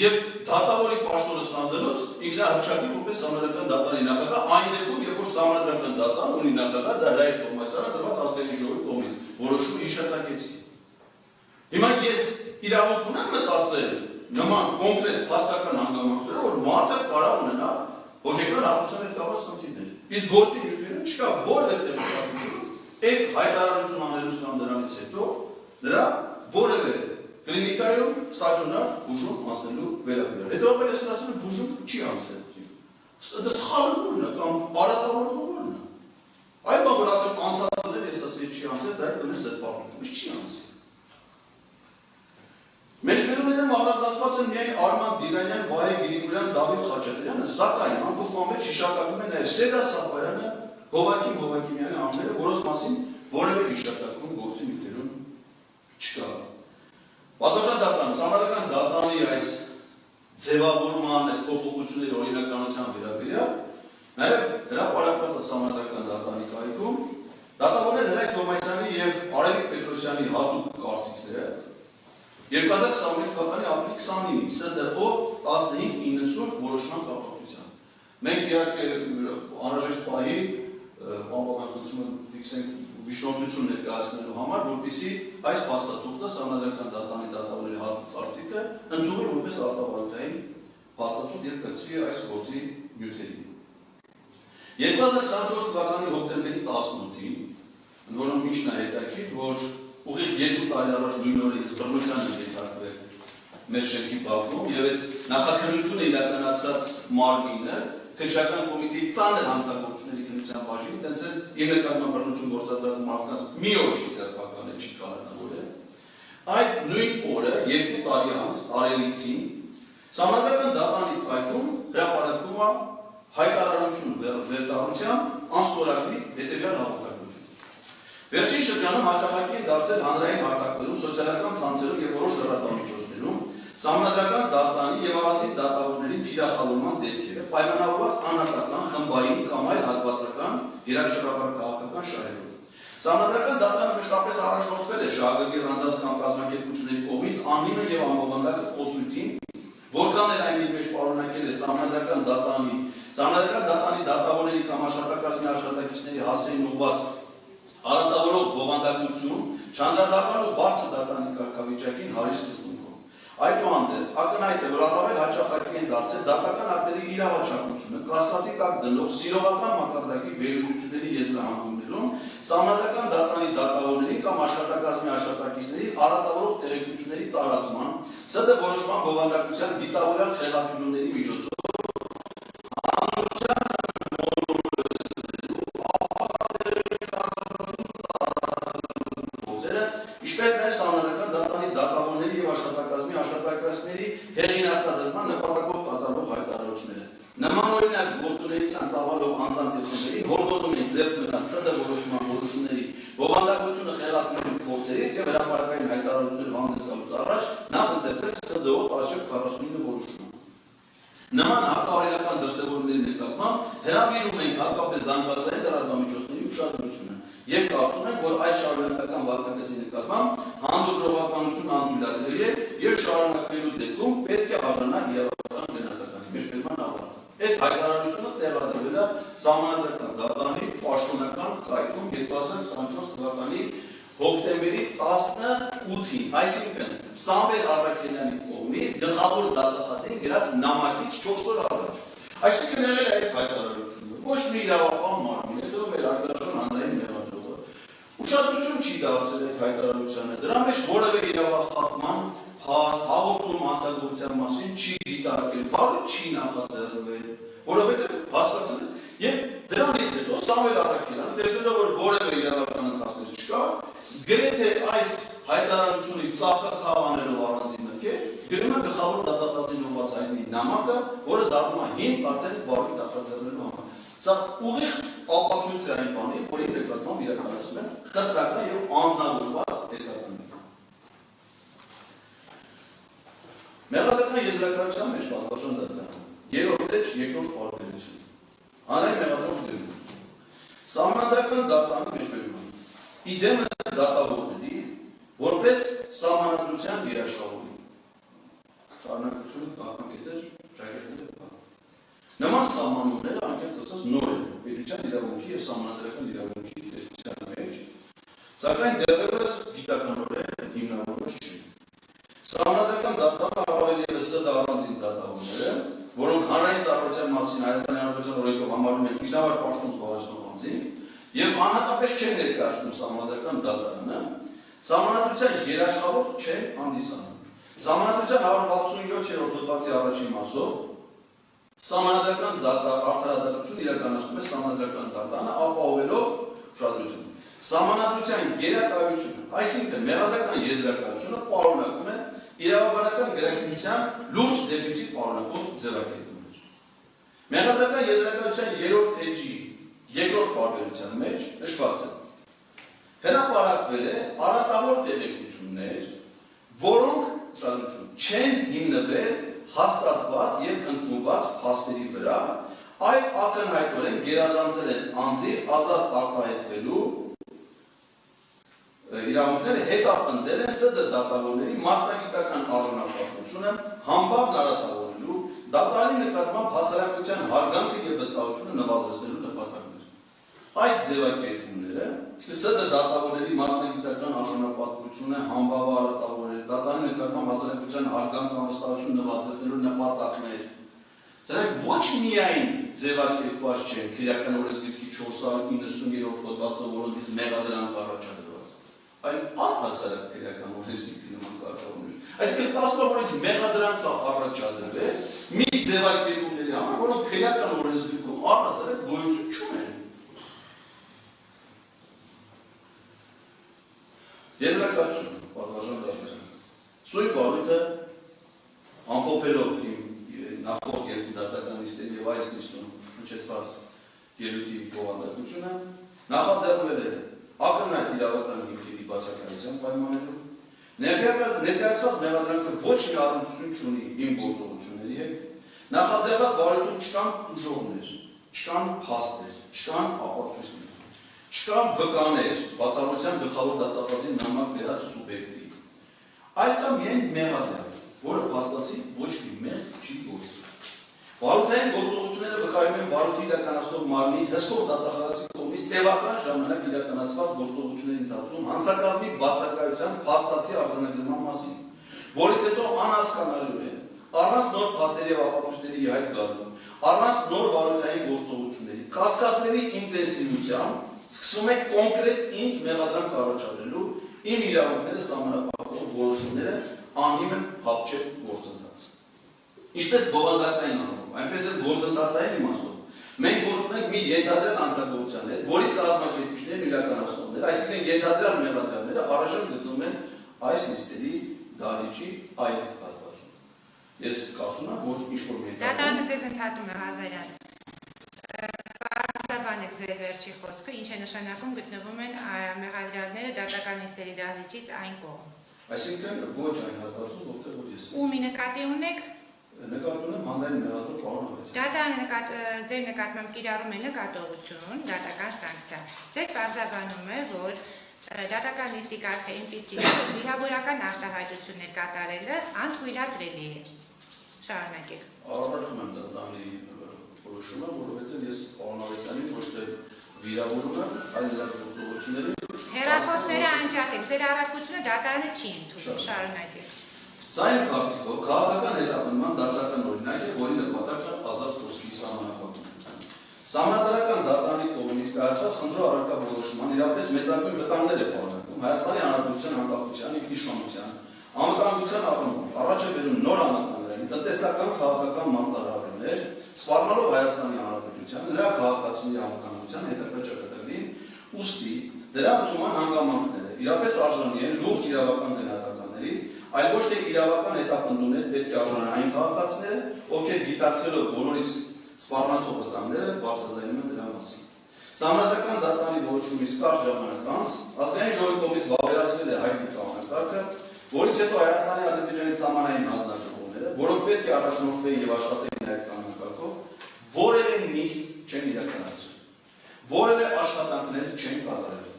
եւ դատավորի պաշտոնը ստանձնելուց ինքնահռչակի որպես համանդրական դատարանի նախագահ այն դեպքում, երբ որ համանդրական դատարան ունի նախագահ, դա ռայ ֆորմացիա դրված ազգային ժողովի կողմից որոշում հիշատակեցի։ Հիմա ես իրավունք ունեմ մտածել նման կոնկրետ փաստական հանգամանքներով, որ մարդը կարող ունենա հոգեկան առողջության հետ կապված խնդիրներ։ Իսկ գործի նյութերում չկա որևէ տեղեկատվություն, այդ հայտարարություն անելուց կամ դրանից հետո նրա որևէ կլինիկայում ստացիոնար բուժում անցնելու վերաբերյալ։ Հետևաբար ես ասում եմ բուժում չի անցնել։ Դա սխալն է կամ բարատավորողն է։ Այլ բան որ ասեմ անցածներ ես ասել չի անցել, դա կներ զտպապություն չի անցել։ Մեջբերումներում առանձնացված են միայն Արման Դիրանյան, Վահե Գրիգորյան, Դավիթ Խաչատրյանը, սակայն ամբողջ մեջ հիշատակում են նաև Սեդա Սաֆարյանը, Հովակիմ Հովակիմյանի անունները, որոնց մասին որևէ հիշատակում գործի նյութերում չկա։ Պատասխան դատարան, համանդրական դատարանի այս ձևավորման, այս փոփոխությունների օրինականության վերաբերյալ, նաև հրապարակված է համանդրական դատարանի կայքում, դատավորներ Հրայր Թովմասյանի և Արևիկ Պետրոսյանի հատուկ կարծիքները 2021 թվականի ապրիլի 29-ին ՍԴՕ 1590 որոշման կապակցությամբ։ Մենք իհարկե անհրաժեշտ պահի անվանակացությունը ֆիքսենք Վիշնորհություն ներկայացնելու համար, որպեսզի այս փաստաթուղթը համանդրական դատարանի դատավորների հատուկ կարծիքը ընդունվի որպես արտավարության փաստաթուղթ եւ կցվի այս գործի նյութերին։ 2024 թվականի հոկտեմբերի 18-ին, որոնք միշտ է հետաքրքիր, որ ուղիղ 2 տարի առաջ նույն օրը ես բռնության եմ ենթարկվել մեր շենքի բակում եւ այդ նախաքննությունը իրականացած մարմինը քննչական կոմիտեի ծանր հանձնագործությունների քննության բաժինը տենց էլ իր նկատմամբ բռնություն գործադրած մարդկանց մի օր չի ձերբակալել, չի կանոնավորել։ Այդ նույն օրը 2 տարի անց արելիցին համանդրական դատարանի կայքում հրապարակվում է հայտարարություն վերտարությամբ անստորագրի հետևյալ հաղորդակցություն։ Վերջին շրջանում հաճախակի են դարձել հանրային հարթակներում, սոցիալական ցանցերում եւ որոշ լրատվամիջոցներում համանդրական դատարանի եւ առանձին դատավորների թիրախավորման դեպքերը պայմանավորված անհատական, խմբային կամ այլ հատվածական երաշխավորական քաղաքական շահերով։ Համանդրական դատարանը մշտապես առաջնորդվել է շահագրգիռ անձանց կամ կազմակերպությունների կողմից անհիմն եւ անբովանդակ խոսույթին, որքան էլ այն իր մեջ պարունակել է համանդրական դատարանի դատավորների կամ աշխատակազմի աշխատակիցների հասցեին ուղղված արատավորող բովանդակություն, չանդրադառնալով բարձր դատարանի կարգավիճակին հարի սկզբունքով։ Այդուհանդերձ, ակնհայտ է, որ առավել հաճախակի են դարձել դատական ակտերի իրավաչափությունը, կասկածի տակ դնող սիրողական մակարդակի վերլուծությունների եզրահանգումներում համանդրական դատարանի դատավորների կամ աշխատակազմի աշխատակիցների արատավորող տեղեկությունների տարածման, ՍԴ որոշման բովանդակության դիտավորյալ խեղաթյուրումների միջոցով ինչպես նաև համանդրական դատարանի դատավորների եւ աշխատակազմի աշխատակիցների հեղինակազրկման նպատակով կատարվող հայտարարությունները։ Նման օրինակ գործունեության ցանցավալով անձանց երթուներին հորդորում են ձեռք մնալ ՍԴ որոշման որոշումների բովանդակությունը խեղաթյուրելու փորձերից եւ հրապարակային հայտարարություններ հանդես գալուց առաջ նախ ընթերցել ՍԴՕ 1749 որոշումը։ Նման հակաօրինական դրսևորումների նկատմամբ հրավիրում ենք հատկապես զանգվածային լրատվամիջոցների ուշադրությունը եւ կարծում ենք, որ այս շարունակական վարկագծի նկատմամբ հանդուրժողականություն անդրադառնալի է եւ շարունակվելու դեպքում պետք է արժանանա իրավական գնահատականի մեջբերման ավարտ։ Այդ հայտարարությունը տեղադրվել է համանդրական դատարանի պաշտոնական կայքում 2024 թվականի հոկտեմբերի 18-ին, այսինքն Սամվել Առաքելյանի կողմից գլխավոր դատախազին գրած նամակից 4 օր առաջ։ Այսինքն եղել է այս հայտարարությունը։ Ոչ մի իրավապահ մարմին, հետո մեր արտադրական հանրային մեղադրողը ուշադրություն չի դարձել այդ հայտարարությանը։ Դրա մեջ որևէ իրավախախտման փաստ, հաղորդում հանցագործության մասին չի դիտարկել, բառը չի նախաձեռնվել, որովհետև հասկացել եւ դրանից հետո Սամվել Առաքելյանը տեսնելով որ որևէ իրավական ընթացքներ չկա, գրեթե այս հայտարարությունից ծաղկակավ անելով առանձին մտքեր, գրում է գլխավոր դատախազին ուղղված այն նամակը, որը դառնում է հիմք արդեն բառի նախաձեռնելու համար։ Սա ուղիղ ապացույց է այն բանի, որի նկատմամբ իրականացում են խտրական եւ անձնավորված հետապնդում։ Մեղադրական եզրակացության մեջ պատվաշան դատարան, երրորդ էջ, երկրորդ պարբերություն, հանրային մեղադրող դեպքում, սահմանադրական դատարանի մեջ բերում իդեմս դատավորների, որպես սահմանադրության երաշխավորի, շարունակությունը կաղնակետեր, շագերտներ պահ։ Նման սահմանումները անկեղծ ասած նոր են, պետության իրավունքի և սահմանադրական իրավունքի տեսության մեջ, սակայն դեռևս գիտականորեն հիմնավորված չի։ Սահմանադրական դատարանը առավել ևս ՍԴ առանձին դատավորները, որոնք հանրային ծառայության մասին Հայաստանի Հանրապետության օրենքով համարվում են ինքնավար պաշտոն զբաղեցնող անձինք և անհատապես չեն ներկայացնում սահմանադրական դատարանը, սահմանադրության երաշխավոր չեն հանդիսանում։ Սահմանադրության 167-րդ հոդվածի առաջին մասով սահմանադրական արդարադատություն իրականացնում է սահմանադրական դատարանը, ապահովելով ուշադրություն։ Սահմանադրության գերակայությունը, այսինքն մեղադրական եզրակացությունը պարունակում է իրավաբանական գրաքննության լուրջ դեֆիցիտ պարունակող ձևակերպումներ։ Մեղադրական եզրակացության երրորդ էջի երկրորդ պարբերության մեջ նշված է. հրապարակվել է արատավոր տեղեկություններ, որոնք ուշադրություն չեն հիմնվել հաստատված և ընդունված փաստերի վրա, այլ ակնհայտորեն գերազանցել են անձի ազատ արտահայտվելու իրավունքները հետապնդել են ՍԴ դատավորների մասնագիտական արժանապատվությունը համբավ նարատավորելու, դատարանի նկատմամբ հասարակության հարգանքը և վստահությունը նվազեցնելու նպատակներ։ Այս ձևակերպումները, ՍԴ դատավորների մասնագիտական արժանապատվությունը համբավ նարատավորել, դատարանի նկատմամբ հասարակության հարգանքը և վստահությունը նվազեցնելու նպատակներ, դրանք ոչ միայն ձևակերպված չեն քրեական օրենսգրքի 490-րդ հոդվածով, որոնցից մեղադրանք առաջադրված, այլ առհասարակ քրեական օրենսգրքի նման կարգավորումներ։ Այսինքն ստացվում է, որ այս մեղադրանքը առաջադրվել մի ձևակերպումների համար, որոնք քրեական օրենսգրքում առհասարակ գոյություն չունեն։ Եզրակացություն, պատվաշան դատարան։ Սույն բարույթը ամփոփելով նախորդ երկու դատականիստերի և այս նիստում հնչեցված ելույթի բովանդակությունը նախաձեռնել է ակնհայտ իրավական հիմքերի բացակայության պայմաններում, ներկայացված մեղադրանքը ոչ մի առնչություն չունի իմ գործողությունների հետ, նախաձեռնված բարույթում չկան տուժողներ, չկան փաստեր, չկան ապացույցներ, չկան վկաներ բացառության գլխավոր դատախազի նամակ բերած սուբյեկտի, այլ կա միայն մեղադրանք, որը փաստացի ոչ մի մեղք չի գործել։ Բարութային գործողությունները վկայում են բարութի իրականացնող մարմնի հսկող դատախազի կողմից տևական ժամանակ իրականացված գործողությունների ընթացքում հանցակազմի բացակայության փաստացի արձանագրման մասին, որից հետո անհասկանալի է, առանց նոր փաստերի և ապացույցների ի հայտ գալու, առանց նոր բարութային գործողությունների, կասկածների ինտենսիվությամբ սկսում է կոնկրետ ինձ մեղադրանք առաջադրելու իմ իրավունքները սահմանափակող որոշումները անհիմն հապչել գործընթաց։ Ինչպես բովանդակային անունով, այնպես էլ գործընթացային իմաստով, մենք գործում ենք մի ենթադրյալ հանցագործության հետ, որի կազմակերպիչներն իրականացնողները, այսինքն ենթադրյալ մեղադրյալները առայժմ գտնվում են այս նիստերի դահլիճի այլ հատվածում։ Ես կարծում եմ, որ ինչ-որ մի դատարանը ձեզ ընդհատում է Ղազարյան։ Պարզաբանեք ձեր վերջի խոսքը, ինչ է նշանակում գտնվում են մեղադրյալները դատական նիստերի դահլիճից այն կողմ։ Այսինքն ոչ այն հատվածում, որտեղ որ ես Ումի նկատի ունեք։ Նկատում եմ հանրային մեղադրող պարոն Ավետիսյան։ Դատարանը ձեր նկատմամբ կիրառում է նկատողություն, դատական սանկցիա։ Ձեզ պարզաբանում է, որ դատական նիստի կարգը այնպիսի է, որ վիրավորական արտահայտություններ կատարելը անթույլատրելի է։ Շարունակեք։ Առարկում եմ դատարանի որոշումը, որովհետև ես պարոն Ավետիսյանին ոչ թե վիրավորում եմ, այլ նրա գործողությունների հեռախոսները անջատեք, ձեր առարկությունը դատարանը չի ընդունում, շարունակեք։ Սա իմ կարծիքով քաղաքական հետապնդման դասական օրինակ է, որի նպատակը ազատ խոսքի սահմանափակումն է։ Սահմանադրական դատարանի կողմից կայացված խնդրող առարկա որոշման իրապես մեծագույն վտանգներ է պարունակում Հայաստանի Հանրապետության անկախության, ինքնիշխանության, անվտանգության առումով, առաջ է բերում նոր անվտանգներին, տնտեսական քաղաքական մարտահրավերներ, սպառնալով Հայաստանի Հանրապետությանը, նրա քաղաքացիների անվտանգության հետագա ճակատագրին, ուստի դրա ընդունման հանգամանքները իրապես արժանի են լուրջ իրավական գնահատականների, այլ ոչ թե իրավական հետապնդումներ պետք է արժանան այն քաղաքացիները, ովքեր գիտակցելով բոլորիս սպառնացող վտանգները բարձրացնում են դրա մասին։ Սահմանադրական դատարանի որոշումից կարճ ժամանակ անց ազգային ժողովի կողմից վավերացվել է հայտնի կանոնակարգը, որից հետո Հայաստանի Ադրբեջանի սահմանային հանձնաժողովները կանոնները, որոնք պետք է առաջնորդվեին եւ աշխատեին այդ կանոնակարգով, որևէ նիստ չեն իրականացրել, որևէ աշխատանքներ չեն կատարել,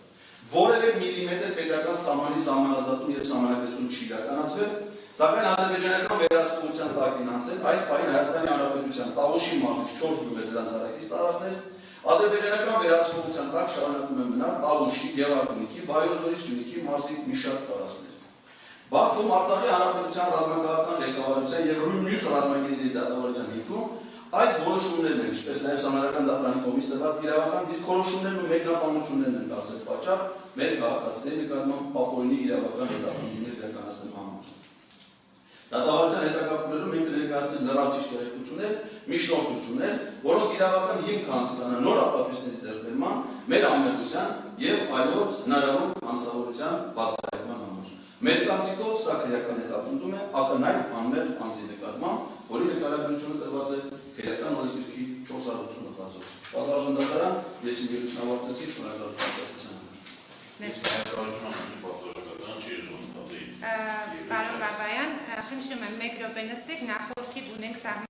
որևէ միլիմետր պետական սահմանի սահմանազատում եւ սահմանադրություն չի իրականացվել, սակայն ադրբեջանական վերահսկողության տակ են անցել այս պահին Հայաստանի Հանրապետության Տավուշի մարզից 4 կմ դրանց տարածքներ, ադրբեջանական վերահսկողության տակ շարունակում են մնալ Տավուշի, Գեղարքունիքի, Վայոց ձորի, Սյունիքի մարզի մի շարք տարածքներ։ Բաքվում Արցախի Հանրապետության ռազմական ղեկավարության եւ մյուս ռազմագետների դատավարության հիմքում այս որոշումներն են, ինչպես նաեւ Սահմանադրական դատարանի կողմից տրված իրավական դիրքորոշումներն ու մեկնաբանություններն են դարձել պատճառ մեր քաղաքացիների նկատմամբ ապօրինի իրավական հետապնդումներ իրականացնելու համար։ Դատավարության հետագայում մենք կներկայացնենք լրացուցիչ տեղեկություններ, միջնորդություններ, որոնք իրավական հիմք հանդիսանան նոր ապացույցների ձեռքբերման, մեր անմեղության եւ այլոց հնարավոր հանցավորության բացահայտման համար։ Մեր կարծիքով սա քրեական հետապնդում է ակնհայտ անմեղ անձի նկատմամբ, որի նկարագրությունը տրված է քրեական օրենսգրքի 480 հատվածով։ Պատվարժան դատարան, ես իմ ելույթն ավարտեցի, շնորհակալություն պատասխանատվության համար։ Պարոն Բաբայան, խնդրում եմ 1 րոպե նստեք, նախորդիվ ունենք